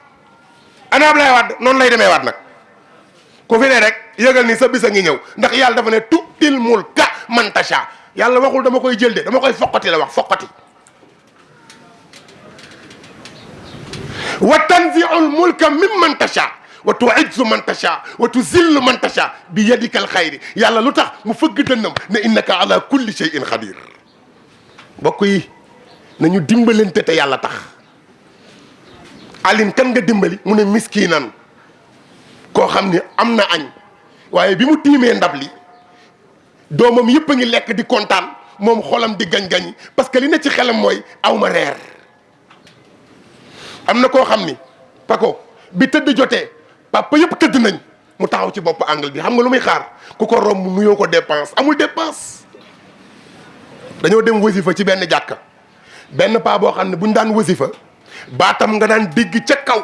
A: ana Abdoulaye Wade noonu lay demee waat nag ku fi ne rek yëgal ni sa bis a ngi ñëw ndax yàlla dafa ne tu'til mulka man tasha. yàlla waxul dama koy jël de dama koy foqati la wax foqati. wa tanzi'ul mulka mimman tasha wa tu'izzu man tasha wa tuzillu man tasha bi yadikal xayri. yàlla lu tax mu fëgg dënnam ne innaka ala kulli shay'in xadir. mbokk yi nañu dimbalante te yàlla tax. Aline kan nga dimbali mu ne miskinan koo xam ni am na añ waaye bi mu tiimee ndab li doomam yëpp a ngi lekk di kontaan moom xolam di gañ-gañ parce que li ne ci xelam mooy aw ma reer. am na koo xam ni Paco bi tëdd jotee papa yëpp tëdd nañ mu taxaw ci bopp angle bi xam nga lu muy xaar ku ko romb nuyoo ko dépense amul dépense. dañoo dem wasifa ci benn jàkka benn paa boo xam ne bu ñu daan wasifa baatam nga daan dégg ca kaw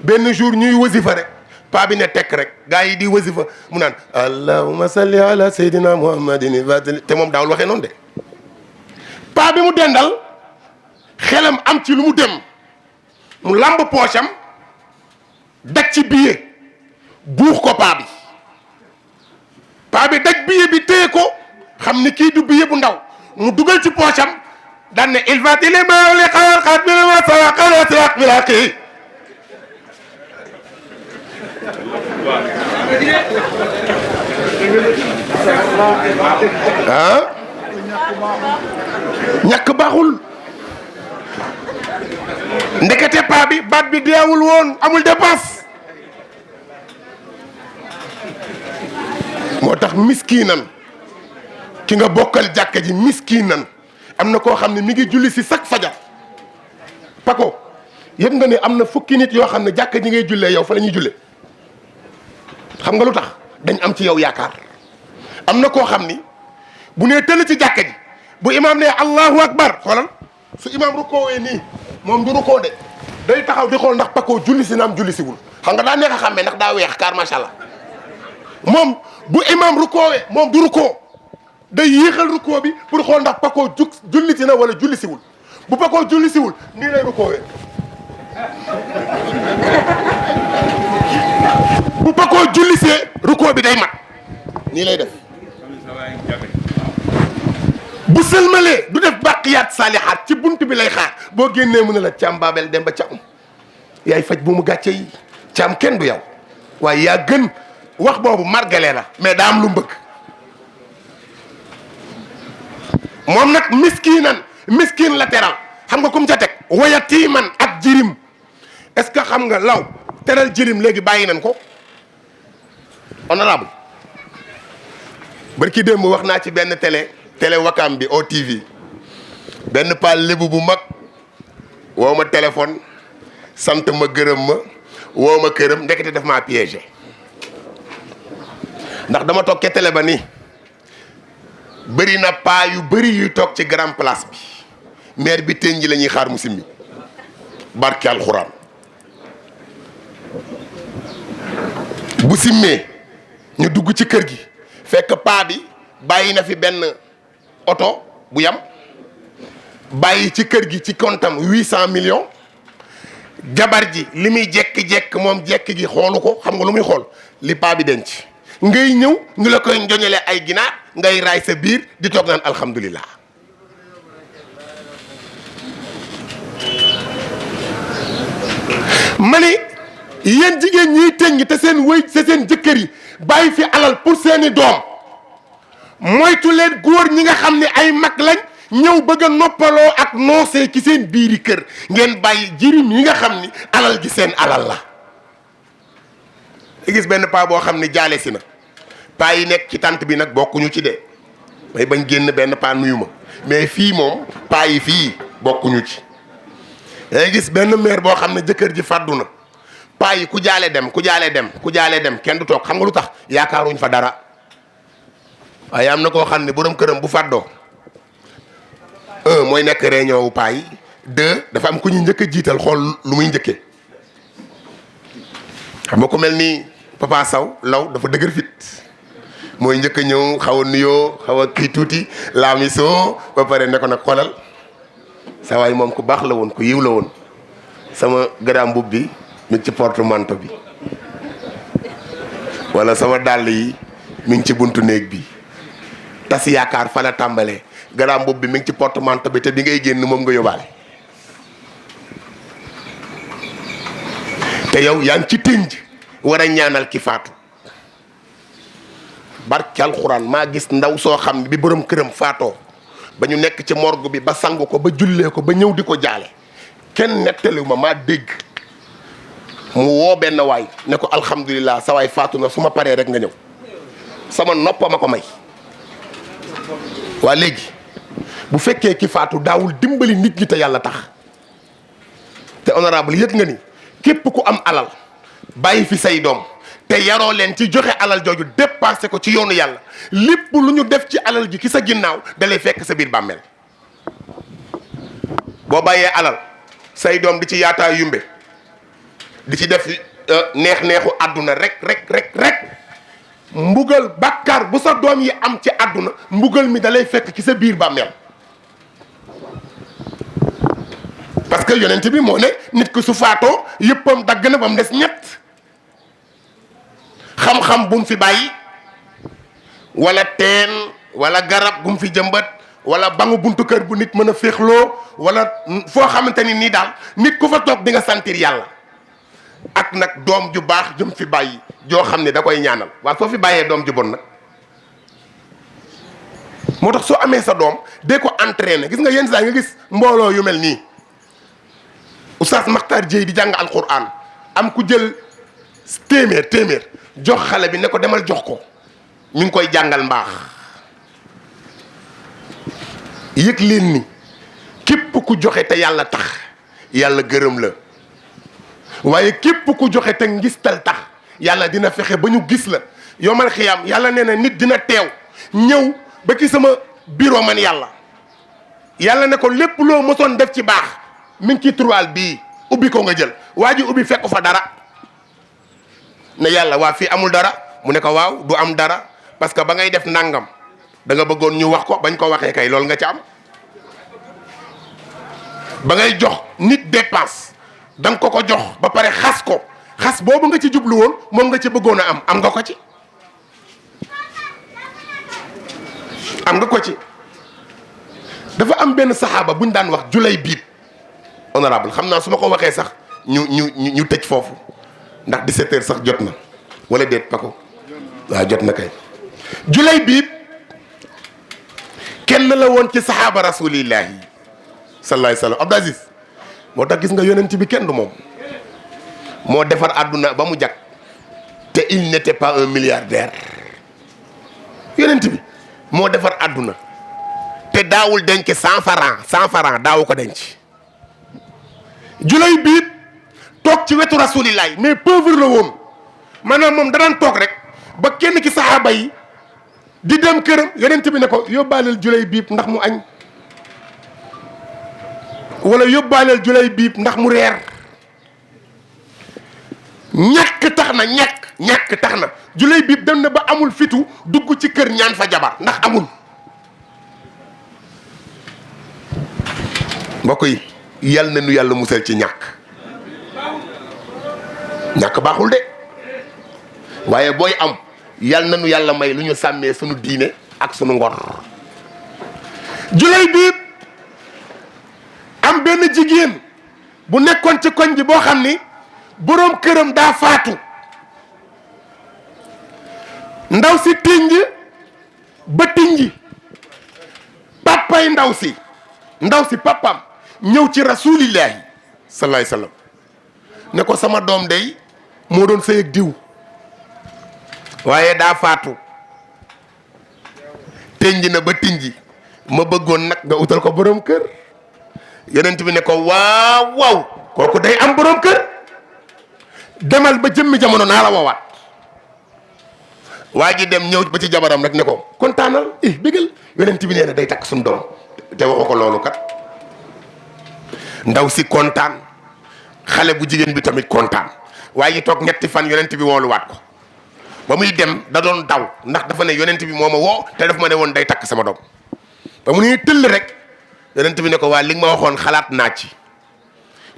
A: benn jour ñuy wasifa rek paa bi ne tekk rek gaa yi di wasifa mu naan allahumma salli ala sayyidina muhammadin te moom daawul waxee noonu de. paa bi mu dendal xelam am ci lu mu dem mu làmb poosam daj ci billet buux ko paa bi daj billet bi téye ko xam ni kii du billet bu ndaw mu dugal ci poosam daan ne il va tile ma li xaar xaar bi ma sawa xaar siwaq bi laa kii ah ñàkk baaxul ndekete paa bi baat bi deewul woon amul dépense. moo tax miskinan ki nga bokkal jàkka ji miskinan am na koo xam ne mi ngi julli si chaque fajar. Paco yëpp nga ne am na fukki nit yoo xam ne jàkka ji ngay jullee yow fa la ñuy jullee xam nga lu tax dañ am ci yow yaakaar. am na koo xam ni bu nee tëll ci jàkka ji bu imaam ne allahu akbar xoolal su imaam rukoowee nii moom du rukoo de day taxaw di xool ndax Paco julli si naam julli siwul xam nga daa neex a xàmmee ndax daa weex kaar macha allah. moom bu imaam rukoowee moom du rukoo day yéexal rukoo bi pour xool ndax Paco julli si na wala julli siwul bu Paco julli siwul nii lay rukoowee. bu Paco julli see rukoo bi day mat nii lay def. bu sëlmalee du def bàqiyaat saalihaat ci bunt bi lay xaar boo génnee mu ne la Thiam Babel dem ba Thiam yaay faj bu mu gàcce yi Thiam kenn du yow waaye yaa gën wax boobu margale la mais daa am lu mbëgg. moom nag miskin la teral xam nga kum ca teg wayatiiman ak jirim. est-ce que xam nga law teral jirim léegi bàyyi nañ ko honorable barki démb wax naa ci benn télé Wakam bi OTV benn paal lébu bu mag woo ma téléphone sant ma gërëm ma woo ma këram ndekete daf maa piégé ndax dama toog ca télé ba nii bëri na paa yu bëri yuy toog ci grand place bi maire bi tëñ ji la ñuy xaar mu simmi barke alxuraan bu simmee ñu dugg ci kër gi fekk paa bi bàyyi na fi benn oto bu yam bàyyi ci kër gi ci comptam 800 millions jabar ji li muy jekki-jekk moom jekki gi xoolu ko, xam nga lu muy xool li paa bi denc. ngay ñëw ñu la koy njoñale ay ginaar ngay raay sa biir di toog naan alhamdulilah. ma ne yéen jigéen ñiy teññ te seen wëy te seen jëkkër yi bàyyi fi alal pour seeni doom moytu leen góor ñi nga xam ne ay mag lañ ñëw bëgg a noppaloo ak noosee ci seen biiri kër. ngeen bàyyi jirim yi nga xam ni alal gi seen alal la. gis benn paa boo xam ne jaale si na, paa yi nekk ci tànt bi nag bokkuñu ci de, may bañ génn benn paa nuyu ma, mais fii moom paa yi fii bokkuñu ci. day gis benn mère boo xam ne jëkkër ji fàddu na, paa yi ku jaale dem ku jaale dem ku jaale dem kenn du toog. xam nga lu tax? yaakaaruñ fa dara. waaye am na koo xam ne borom këram bu fàddoo, un mooy nekk réunion wu paa yi, deux dafa am ku ñu njëkk a jiital xool lu muy njëkkee. xam nga ko mel ni Papa Sow law dafa dëgër fit, mooy njëkk a ñëw xaw a nuyoo xaw a kii tuuti laamisoo ba pare ne ko nag xoolal sa waay moom ku baax la woon ku yiw la woon, sama grand mbubb bi mi ngi ci porte-manteau bi, wala sama dàll yi mi ngi ci buntu néeg bi. tas yaakaar fa la tàmbalee, grand mbubb bi mi ngi ci porte-manteau bi te bi ngay génn moom nga yóbbaale. te yow yaa ngi ci tënj war a ñaanal ki faatu. barke alxuraan maa gis ndaw soo xam ne bi borom këram faatoo ba ñu nekk ci morgue bi ba sangu ko ba jullee ko ba ñëw di ko jaale, kenn nettaliwu ma, maa dégg mu woo benn waay ne ko alhamdulilah sa waay faatu na, su ma paree rek nga ñëw. sama noppa ma ko may. waa léegi bu fekkee ki faatu daawul dimbali nit ñi te yàlla tax, te honorable yëg nga ni képp ku am alal bàyyi fi say doom te yaroo leen ci joxe alal jooju dépassé ko ci yoonu yàlla, lépp lu ñu def ci alal ji ki sa ginnaaw dalay fekk sa biir bàmmeel. boo bàyyee alal say doom di ci yaataa yumbe di ci def neex-neexu àdduna rek mbugal bàkkaar bu sa doom yi am ci àdduna mbugal mi dalay fekk ci sa biir bàmmeel. parce que yonent bi moo ne nit ku su faatoo yëppam dagg na ba mu des ñett. xam-xam bu mu fi bàyyi, wala teen wala garab bu mu fi jëmbat, wala bangu buntu kër bu nit mën a féexloo, wala foo xamante ni nii daal nit ku fa toog di nga sentir yàlla. ak nag doom ju baax jëm fi bàyyi joo xam ne da koy ñaanal. waaw soo fi bàyyee doom ju bon nag, moo tax soo amee sa doom dee ko entraîner. gis nga yenn saa nga gis mbooloo yu mel nii, Oustaz Makhtar Dieye di jàng alquran, am ku jël téeméer jox xale bi ne ko demal jox ko, mi ngi koy jàngal mbaax. yëg leen ni képp ku joxe te yàlla tax yàlla gërëm la, waaye képp ku joxe te ngistal tax yàlla dina fexe ba ñu gis la. yomal xiyaam yàlla nee na nit dina teew ñëw ba ci sama bureau man yàlla ne ko lépp loo mosoon def ci baax mi ngi ci tiroir bii, ubbi ko nga jël. waa ji ubbi fekk fa dara, ne yàlla waa fii amul dara, mu ne ko waaw du am dara parce que ba ngay def nangam da nga bëggoon ñu wax ko, bañ ko waxee kay loolu nga ci am. ba ngay jox nit dépense da nga ko jox ba pare xas ko, xas boobu nga ci jublu woon moom nga ci bëggoon a am nga ko ci. am nga ko ci. dafa am benn saxaaba bu ñu daan wax julay biib, honorable xam naa su ma ko waxee sax ñu tëj foofu ndax 17h sax jot na wala déet Pako waaw jot na kay. julay biib kenn la woon ci saxaaba rasulillahi sallallahu alayhi wa sallam. Abdou Aziz moo tax gis nga yonent bi kenn du moom, moo defar àdduna ba mu jag te il n'était pas un milliardaire. yonent bi moo defar àdduna te daawul denc 100 francs daawu ko denc. julay biib toog ci wetu rasulillahi mais pauvre la woon, maanaam moom danaan toog rek ba kenn ci saxaaba yi di dem këram, yonent bi ne ko yóbbaaleel julay biib ndax mu añ, wala yóbbaaleel julay biib ndax mu reer. ñàkk tax na julay biib dem na ba amul fitu dugg ci kër ñaan fa jabar ndax amul. mbokk yi yal na nu yàlla musal ci ñàkk. ñàkk baaxul de waaye booy am yal na nu yàlla may lu ñu sàmmee sunu diine ak sunu ngor. julay biib am benn jigéen bu nekkoon ci koñ bi boo xam ni boroom këram daa faatu. ndaw si tinj ba tinji papay ndaw si papam ñëw ci rasulillahi sallallahu alayhi wasallam ne ko sama doom day moo doon sëy ak diw waaye daa faatu tinji na ba tinji ma bëggoon nag nga utal ko borom kër. yonent bi ne ko waaw waaw kooku day am borom kër demal ba jëmmi jamono naa la woowaat. waa ji dem ñëw ba ci jabaram rek ne ko kontaanal bégal yonent bi nee na day takk suñu doom te waxu ko loolu kat. ndaw si kontaan xale bu jigéen bi tamit kontaan waa ji toog ñetti fan yonent bi wooluwaat ko ba muy dem da doon daw ndax dafa ne yonent bi moo ma woo te daf ma ne woon day takk sama doom ba mu ne tëll rek yonent bi ne ko waa li nga ma waxoon xalaat naa ci.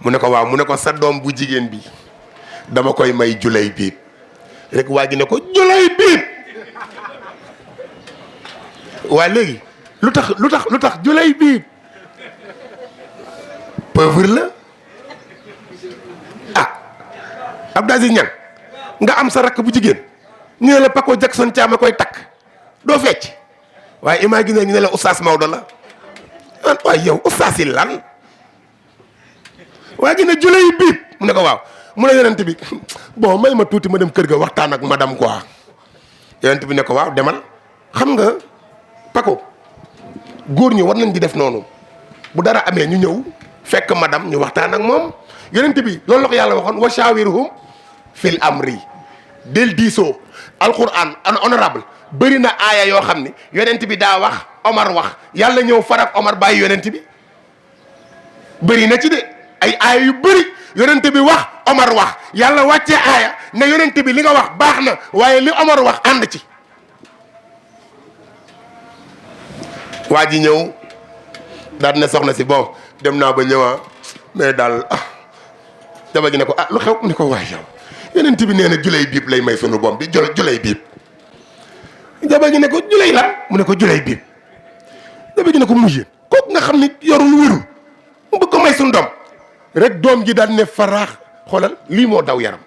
A: mu ne ko waaw mu ne ko sa doom bu jigéen bi dama koy may julay biib rek waa ji ne ko julay biib waa léegi lu tax julay biib pauvre la ah Abdou Aziz Niang nga am sa rakk bu jigéen ñu ne la Paco Jackson Thiam a koy takk doo fecc waaye imagine ñu ne la oustaz Maodo la waaye yow oustaz yi lan waa ji ne julay biib mu ne ko waaw mu ne yonent bi bon may ma tuuti ma dem kër ga waxtaan ak madame quoi yonent bi ne ko waaw demal. xam nga Paco góor ñi war nañ di def noonu bu dara amee ñu ñëw fekk madame ñu waxtaan ak moom yonent bi loolu la ko yàlla waxoon wa shawirhum fil amri del diisoo. alquran honorable bëri na aaya yoo xam ni yonent bi daa wax Omar wax yàlla ñëw farak Omar bàyyi yonent bi bëri na ci de ay aaya yu bëri. yonent bi wax Omar wax yàlla wàccee aaya ne yonent bi li nga wax baax na waaye li Omar wax ànd ci. waa ji ñëw daal ne soxna si bon dem naa ba ñëwaa mais daal jabar ji ne ko lu xew ni ko waay yow yonent bi nee na julay biib lay may sunu boom bi julay biib. jabar ji ne ko julay la mu ne ko julay biib. jabar ji ne ko mujjee kooku nga xam ni yorul wérul mu bëgg ko may sunu doom. rek doom ji daal ne faraax xoolal lii moo daw yaram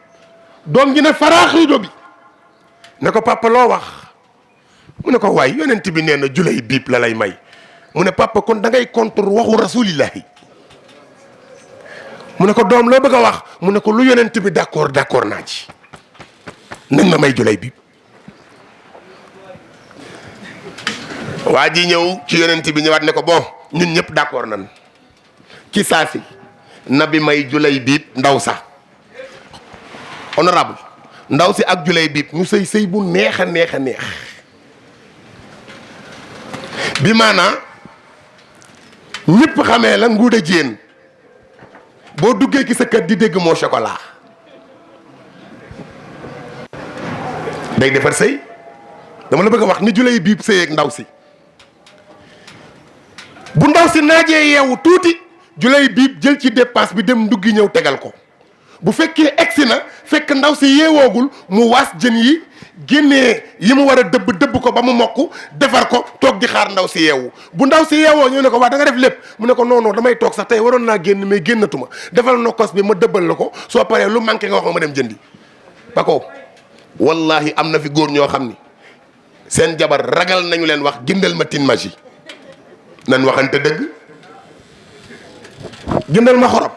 A: doom ji ne faraax rido bi ne ko papa loo wax mu ne ko waay yonent bi nee na julay biib la lay may mu ne papa kon da ngay contre waxu rasulillahi mu ne ko doom loo bëgg a wax mu ne ko lu yonent bi d'accord naa ci nañ ma may julay biib. waa ji ñëw ci yonent bi ñëwaat ne ko bon ñun ñëpp d'accord nan ci saasi nabi may julay biib ndaw sax honorable ndaw si ak julay biib ñu sëy bu neex a neex a neex bi maanaa ñëpp xamee la nguuda jéen boo duggee ci sa kër di dégg moo chocolat day defar sëy dama la bëgg a wax ni julay biib sëy ak ndaw si bu ndaw si naajee yeewu tuuti julay biib jël ci dépense bi dem nduggi ñëw tegal ko bu fekkee egsi na fekk ndaw si yeewoogul mu waas jën yi génnee yi mu war a dëbb ko ba mu mokk defar ko toog di xaar ndaw si yeewu bu ndaw si yeewoo ñëw ne ko waa da nga def lépp mu ne ko non damay toog sax tey waroon naa génn mais génnatuma defal nokkos bi ma dëbbal la ko soo paree lu manqué nga wax ma dem jëndi. Paco wallahi am na fi góor ñoo xam ni seen jabar ragal nañu leen wax jëndal ma tin magie nan waxante dëgg. jëndal ma xorom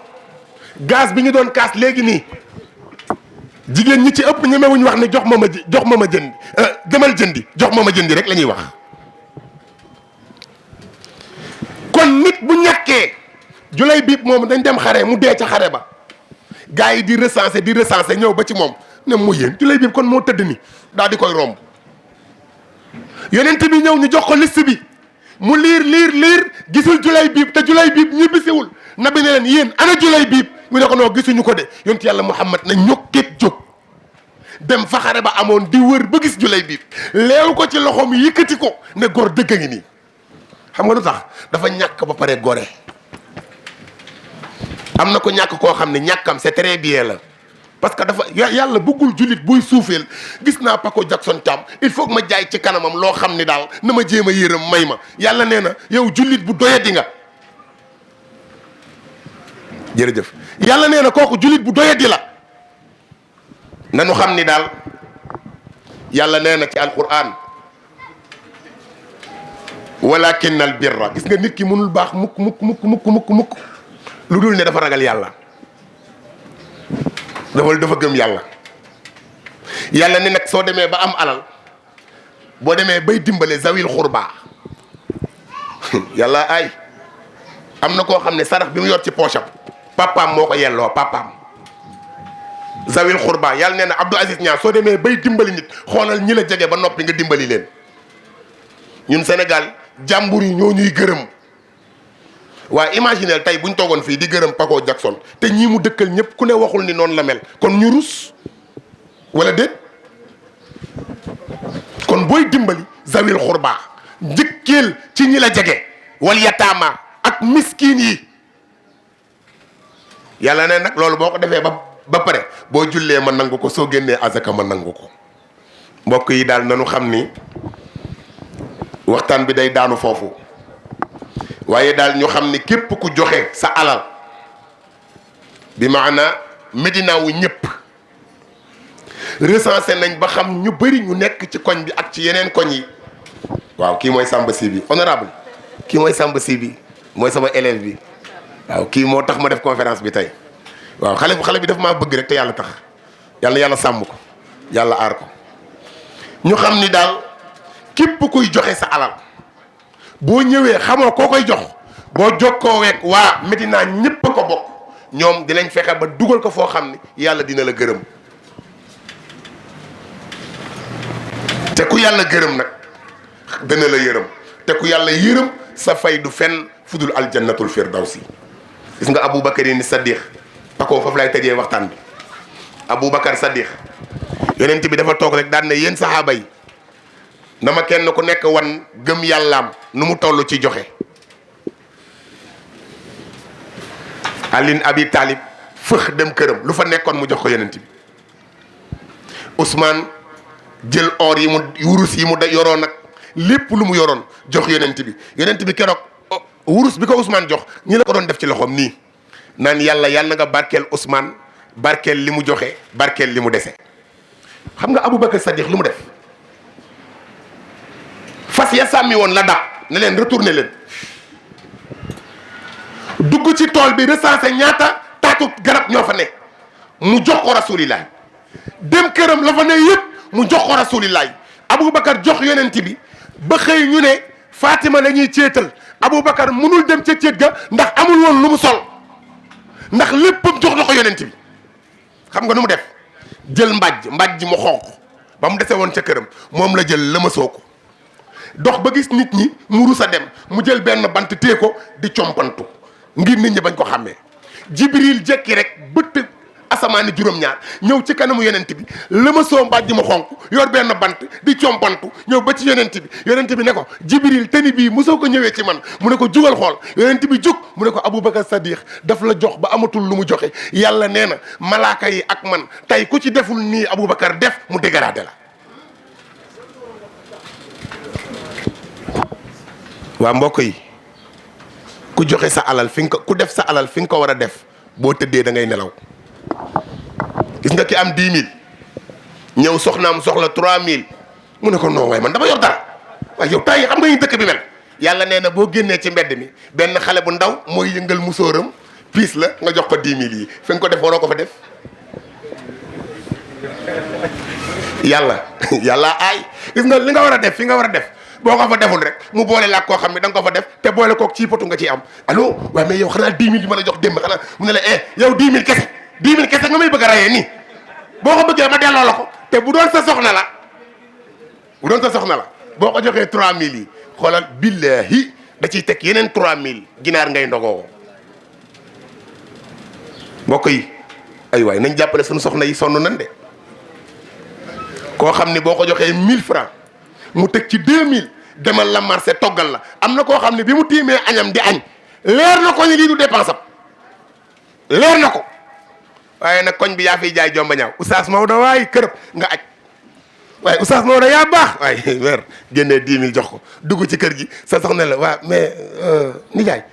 A: gaz bi ñu doon kaas léegi nii jigéen ñi ci ëpp ñemewuñ wax ne jox ma jëndi demal jëndi jox ma jëndi rek la ñuy wax. kon nit bu ñàkkee julay biib moom dañ dem xare mu dee ca xare ba gars yi di recenser ñëw ba ci moom ne mu yéen julay biib kon moo tëdd ni daal di koy romb yonent bi ñëw ñu jox ko liste bi mu liir gisul julay biib te julay biib ñibbisiwul nabi ne leen yéen ana julay biib mu ne ko noo gisuñu ko de yonent yàlla Muhammad na ñokket jóg dem fa xare ba amoon di wër ba gis julay biib leew ko ci loxoom yëkkati ko ne góor dëgg a ngi nii. xam nga lu tax dafa ñàkk ba pare gore am na ko ñàkk koo xam ne ñàkkam c'est très bien la parce que dafa yàlla bëggul jullit buy suufeel. gis naa Paco Jackson Thiam il faut que ma jaay ci kanamam loo xam ni daal na ma jéem a yërëm may ma yàlla nee na yow jullit bu doyadi nga. jërëjëf yàlla nee na kooku jullit bu doyadi la. nanu xam ni daal yàlla nee na ci alquran walakin al birra gis nga nit ki mënul baax mukk lu dul ne dafa ragal yàlla dafa gëm yàlla. yàlla ni nag soo demee ba am alal boo demee bay dimbale zawil xurba yàlla ay am na koo xam ne sarax bi mu yor ci poosam papaam moo ko yelloo papaam zawil xurba yàlla nee na Abdou Aziz Niang soo demee bay dimbali nit xoolal ñi la jege ba noppi nga dimbali leen. ñun Sénégal jàmbur yi ñoo ñuy gërëm waaye imagineel tey buñ toogoon fii di gërëm Paco Jackson te ñii mu dëkkal ñëpp ku ne waxul ni noonu la mel kon ñu rus wala déet. kon booy dimbali zawil xurba njëkkeel ci ñi la jege wal yataama ak miskin yi yàlla ne nag loolu boo ko defee ba pare boo jullee ma nangu ko soo génnee azaka ma nangu ko. mbokk yi daal nanu xam ni waxtaan bi day daanu foofu waaye daal ñu xam ni képp ku joxe sa alal bi maana Médina wu ñëpp recensé nañ ba xam ñu bëri ñu nekk ci koñ bi ak ci yeneen koñ yi. waaw kii mooy Samba Sy bi honorable kii mooy Samba Sy bi mooy sama élève bi waaw kii moo tax ma def conférence bi tey waaw xale bi daf maa bëgg rek te yàlla tax yàlla sàmm ko yàlla aar ko. ñu xam ni daal képp kuy joxe sa alal boo ñëwee xamoo koo koy jox boo jokkoo week waa Médina ñëpp a ko bokk ñoom dinañ fexe ba dugal ko foo xam ni yàlla dina la gërëm. te ku yàlla gërëm nag dana la yërëm te ku yàlla yërëm sa fay du fenn fudul aljannatul firdawsi. gis nga Aboubacar ni Saddiq Paco foofu lay tëjee waxtaan bi. Aboubacar Saddiq yonent bi dafa toog rek daan ne yéen saxaaba yi na ma kenn ku nekk wan gëm yàllaam nu mu toll ci joxe. Alin Abi Talib fëx dem këram lu fa nekkoon mu jox ko yonent bi. Ousmane jël or yi mu wurus yi mu yoroon nag lépp lu mu yoroon jox yonent bi keroog wurus bi ko Ousmane jox ñi la ko doon def ci loxoom nii naan yàlla nga barkeel Ousmane barkeel li mu joxe barkeel li mu dese. xam nga Aboubacar Saddiq lu mu def fas ya sàmmi woon la dàq ne leen retourné leen dugg ci tool bi recensé ñaata taatu garab ñoo fa ne mu jox ko rasulillahi dem këram la fa ne yëpp mu jox ko rasulillahi Aboubacar jox yonent bi ba xëy ñu ne Fatima la ñuy céetal Aboubacar mënul dem ca céet ga ndax amul woon lu mu sol ndax léppam jox na ko yonent bi. xam nga nu mu def jël mbàjj mu xonq ba mu dese woon ca këram moom la jël lëmasoo ko dox ba gis nit ñi mu rus a dem mu jël benn bant tee ko di compantu ngir nit ñi bañ ko xàmmee. Jibril jekki rek bëtt asamaani juróom-ñaar ñëw ci kanamu yonent bi lëmasoo mbàjj mu xonq yor benn bant di compantu ñëw ba ci yonent bi ne ko Jibril tani bii mosoo ko ñëwee ci man mu ne ko jugal xool yonent bi jug mu ne ko Aboubacar Saddiq daf la jox ba amatul lu mu joxe yàlla nee na malaaka yi ak man tey ku ci deful nii Aboubacar def mu dégradé la. waa mbokk yi ku joxe sa alal fi nga ko ku def sa alal fi nga ko war a def boo tëddee da ngay nelaw. gis nga ki am 10 000 ñëw soxnaam soxla 3 000 mu ne ko non waaye man dama yor dara waaye yow tay xam nga ñu dëkk bi mel yàlla nee na boo génnee ci mbedd mi benn xale bu ndaw mooy yëngal musóoram piis la nga jox ko 10 000 yi fi nga ko def waroo ko fa def. yàlla aay gis nga li nga war a def fi nga war a def boo ko fa deful rek mu boole laa koo xam ne da nga ko fa def te boole kook ci potu nga ciy am allo waaye mais yow xanaa 10 000 yi ma la jox démb xanaa mu ne la yow 10 000 kese 10 000 kese nga may bëgg a rayee nii boo ko bëggee ma delloo la ko te bu doon sa soxna la boo ko joxee 3000 yi xoolal billahi da ciy teg yeneen 3000 ginaar ngay ndogoo. mbokk yi ay waay nañ jàppale suñu soxna yi sonn nañ de koo xam ne boo ko joxee 1000 francs mu teg ci 2000 demal la marché toggal la am na koo xam ne bi mu tiimee añam di añ leer na ko ni lii du dépense am leer na ko waaye nag koñ bi yaa fiy jaay jomba ñaaw Oustaz Maodo waay kërëb nga aj waaye Oustaz Maodo yaa baax waaye weer génnee 10 000 jox ko dugg ci kër gi sa soxna la waa mais nijaay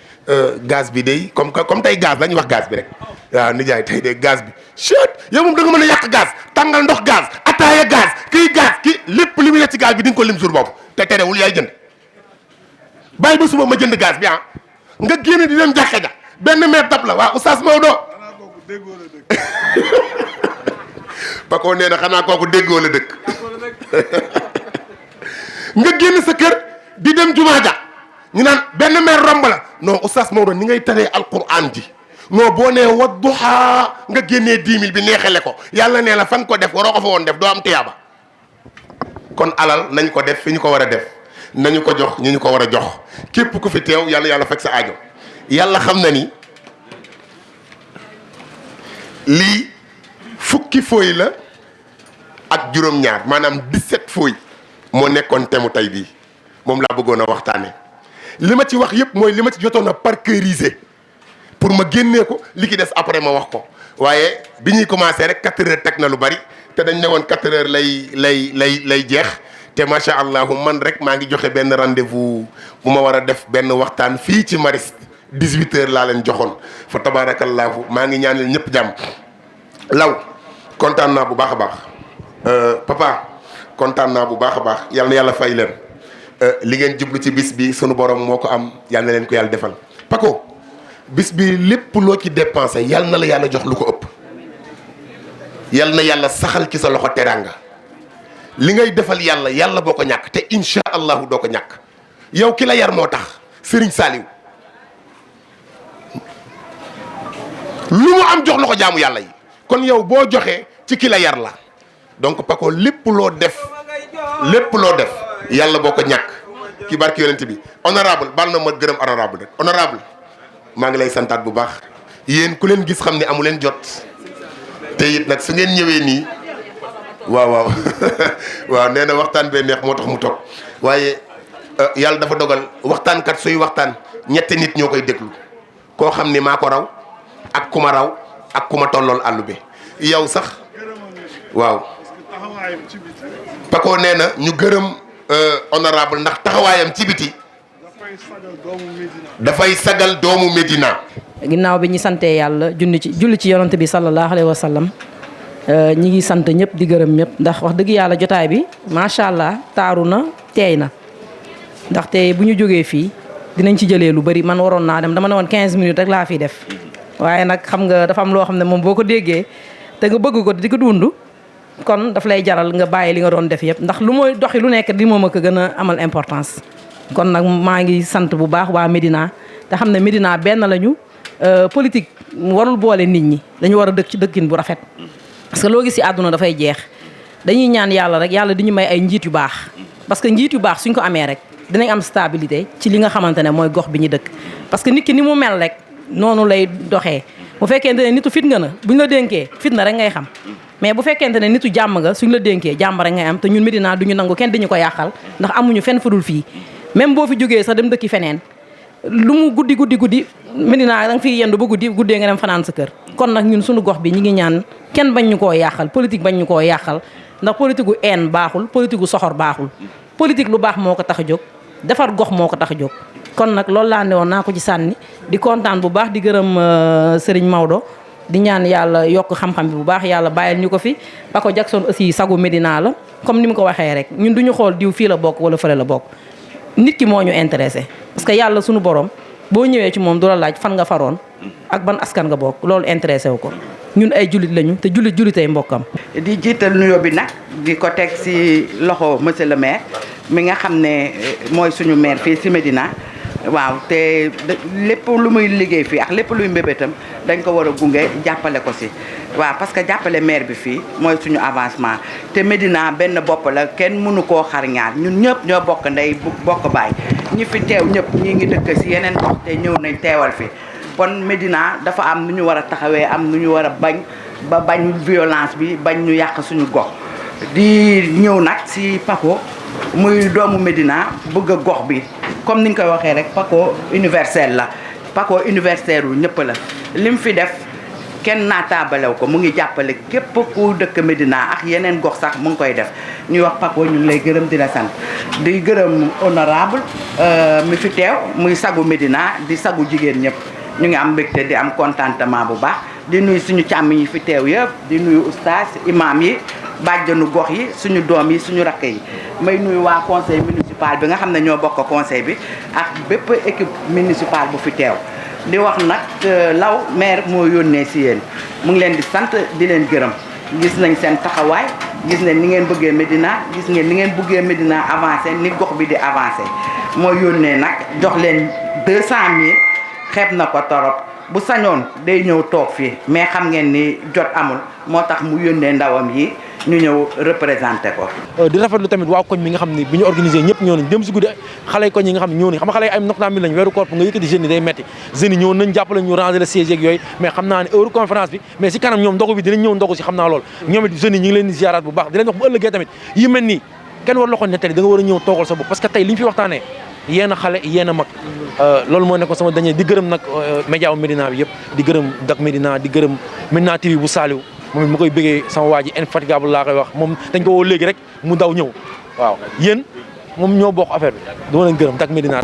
A: gaz bi day comme tey gaz la ñu wax gaz bi rek waaw nijaay tey de gaz bi chut yow moom da nga mën a yàq gaz tàngal ndox gaz ataaya gaz kii lépp li muy def ci gaz bi di nga ko lim jour boobu te terewul yaay jënd bàyyi ba suba ma jënd gaz bi nga génn di dem jàkka ja benn meer tab la waa Oustaz Maodo Paco nee na xanaa kooku déggoo la dëkk nga génn sa kër di dem jumaa ja ñu naan benn meer romb la non Oustaz Maodo ni ngay taree alquran ji non boo nee wadduha nga génnee 10 000 bi neexale ko yàlla nee la fan ko def waroo ko fa woon def doo am tiyaaba kon alal nañ ko def fi ñu ko war a def nañu ko jox ñu ko war a jox képp ku fi teew yàlla fekk sa aajo yàlla xam na ni lii fukki fooy la ak juróom-ñaar maanaam 17 fooy moo nekkoon temu tey bii moom laa bëggoon a waxtaane li ma ci wax yëpp mooy li ma ci jotoon a parkeuriser pour ma génnee ko li ki des après ma wax ko waaye bi ñuy commencé rek 4 heures teg na lu bari te dañ ne woon 4 heures lay jeex te macha allah man rek maa ngi joxe benn rendez-vous bu ma war a def benn waxtaan fii ci Mariste 18 heures laa leen joxoon fa tabarakallahu maa ngi ñaanal ñëpp jàmm law kontaan naa bu baax a baax papa kontaan naa bu baax a baax yal na yàlla fay leen li ngeen jublu ci bis bi sunu borom moo ko am yal na leen ko yàlla defal Paco bis bi lépp loo ci dépensé yal na la yàlla jox lu ko ëpp yal na yàlla saxal ci sa loxo teraanga li ngay defal yàlla boo ko ñàkk te incha allahu doo ko ñàkk yow ki la yar moo tax Serigne Saliou lu mu am jox la ko jaamu yàlla yi kon yow boo joxee ci ki la yar la donc Paco lépp loo def yàlla boo ko ñàkk ki barki yonent bi honorable bal na ma gërëm honorable rek honorable maa ngi lay santaat bu baax yéen ku leen gis xam ne amu leen jot te it nag su ngeen ñëwee nii waaw waaw nee na waxtaan bee neex moo tax mu toog waaye yàlla dafa dogal waxtaankat suy waxtaan ñetti nit ñoo koy déglu koo xam ni maa ko raw ak ku ma raw ak ku ma tollool àll bi yow sax waaw Paco nee na ñu gërëm honorable ndax taxawaayam ci biti dafay sagal doomu Médina.
D: ginnaaw bi ñu santee yàlla julli ci yonent bi sallallahu alayhi wa sallam ñi ngi sant ñëpp di gërëm ñëpp ndax wax dëgg yàlla jotaay bi macha allah taaru na teey na ndaxte bu ñu jógee fii dinañ ci jëlee lu bari man waroon naa dem dama ne woon 15 minutes rek laa fiy def waaye nag xam nga dafa am loo xam ne moom boo ko déggee te nga bëgg ko di ko dund kon daf lay jaral nga bàyyi li nga doon def yëpp ndax lu mooy doxi lu nekk di moom a ko gën a amal importance. kon nag maa ngi sant bu baax waa Médina te xam ne Médina benn lañu politique warul boole nit ñi dañu war a dëkk ci dëkkin bu rafet. parce que loo gis ci àdduna dafay jeex dañuy ñaan yàlla rek yàlla di ñu may ay njiit yu baax parce que njiit yu baax suñ ko amee rek dinañ am stabilité ci li nga xamante ne mooy gox bi ñu dëkk. parce que nit ki ni mu mel rek noonu lay doxee bu fekkente ne nitu fit nga na buñ la dénkee fit na rek ngay xam mais bu fekkente ne nitu jàmm nga suñ la dénkee jàmm rek ngay am te ñun Médina duñu nangu kenn diñu ko yàqal ndax amuñu fenn fudul fii même boo fi jógee sax dem dëkki feneen lu mu guddi Médina da nga fiy yendu ba guddee nga dem fanaan sa kër. kon nag ñun suñu gox bi ñi ngi ñaan kenn bañ ñu koo yàqal politique bañ ñu koo yàqal ndax politique gu haine baaxul politique gu soxor baaxul politique lu baax moo ko tax a jóg defar gox moo ko tax a jóg. kon nag loolu laa ne woon naa ko ci sànni di kontaan bu baax di gërëm Serigne Maodo di ñaan yàlla yokk xam-xam bi bu baax yàlla bàyyil ñu ko fi. Paco Jackson aussi sagu Médina la comme ni mu ko waxee rek ñun duñu xool diw fii la bokk wala fële la bokk nit ki moo ñu intéressé parce que yàlla suñu borom boo ñëwee ci moom du la laaj fan nga faroon ak ban askan nga bokk loolu intéressé wu ko ñun ay jullit lañu te jullitay mbokkam.
E: di jiital nuyoo bi nag di ko teg ci loxo monsieur le maire mi nga xam ne mooy suñu maire fii ci Médina waaw te lépp lu muy liggéey fii ak lépp luy mbébétam dañ ko war a gunge jàppale ko ci waaw parce que jàppale maire bi fii mooy suñu avancement te Médina benn bopp la kenn mënu koo xar ñaar ñun ñëpp ñoo bokk ndey bokk baay ñi fi teew ñëpp ñi ngi dëkk ci yeneen gox te ñëw nañ teewal fi kon Médina dafa am nu ñu war a taxawee am nu ñu war a bañ violence bi bañ ñu yàq suñu gox di ñëw nag ci Paco muy doomu Médina bëgg a gox bi comme ni nga koy waxee rek Paco universel la Paco universel wu ñëpp la lim fi def kenn naataabalew ko mu ngi jàppale képp ku dëkk Médina ak yeneen gox sax mu ngi koy def ñuy wax Paco ñu ngi lay gërëm di la sant di gërëm honorable mi fi teew muy sagu Médina di sagu jigéen ñëpp ñu ngi am mbégte di am contentement bu baax di nuyu suñu càmm yi fi teew yëpp di nuyu oustaz imam yi bàjjanu gox yi suñu doom yi suñu rakk yi may nuyu waa conseil municipal bi nga xam ne ñoo bokk conseil bi ak bépp équipe municipale bu fi teew di wax nag Law maire moo yónnee si yéen mu ngi leen di sant di leen gërëm gis nañ seen taxawaay gis nañ ni ngeen bëggee Médina gis ngeen ni ngeen bëggee Médina avancé ni gox bi di avancé moo yónnee nag jox leen 200 000 xeeb na ko torop bu sañoon day ñëw toog fii mais xam ngeen ni jot amul moo tax mu yónnee ndawam yi ñu ñëw représenté ko.
F: di rafetlu tamit waa koñ mi nga xam ne bi ñu organisé ñëpp ñëw nañ dem si guddi xale koñ yi nga xam ne ñëw nañ xam nga xale yi ay noktaan bi lañ weeru koor nga yëkkati jeunes yi day metti jeunes yi ñëw nañ jàppale ñu ranger le siège yeeg yooyu mais xam naa ne heure conférence bi mais si kanam ñoom ndogu bi dinañ ñëw ndogu si xam naa lool ñoom it jeunes yi ñu ngi leen di ziaraat bu baax di leen wax bu ëllëgee tamit yi mel nii kenn war loxo nettali da nga war a ñëw toogal sa bopp parce que tey li ñu fi waxtaanee yéen a xale yéen a mag loolu moo nekkoon sama dañee di gërëm nag média wu Médina bi yëpp di gërëm Dak Médina di gërëm Médina TV bu Saliou moom it mu koy bëggee sama waa ji infatigable laa koy wax moom dañ ko woo léegi rek mu daw ñëw waaw yéen moom ñoo bokk affaire bi dama leen gërëm Dak Médina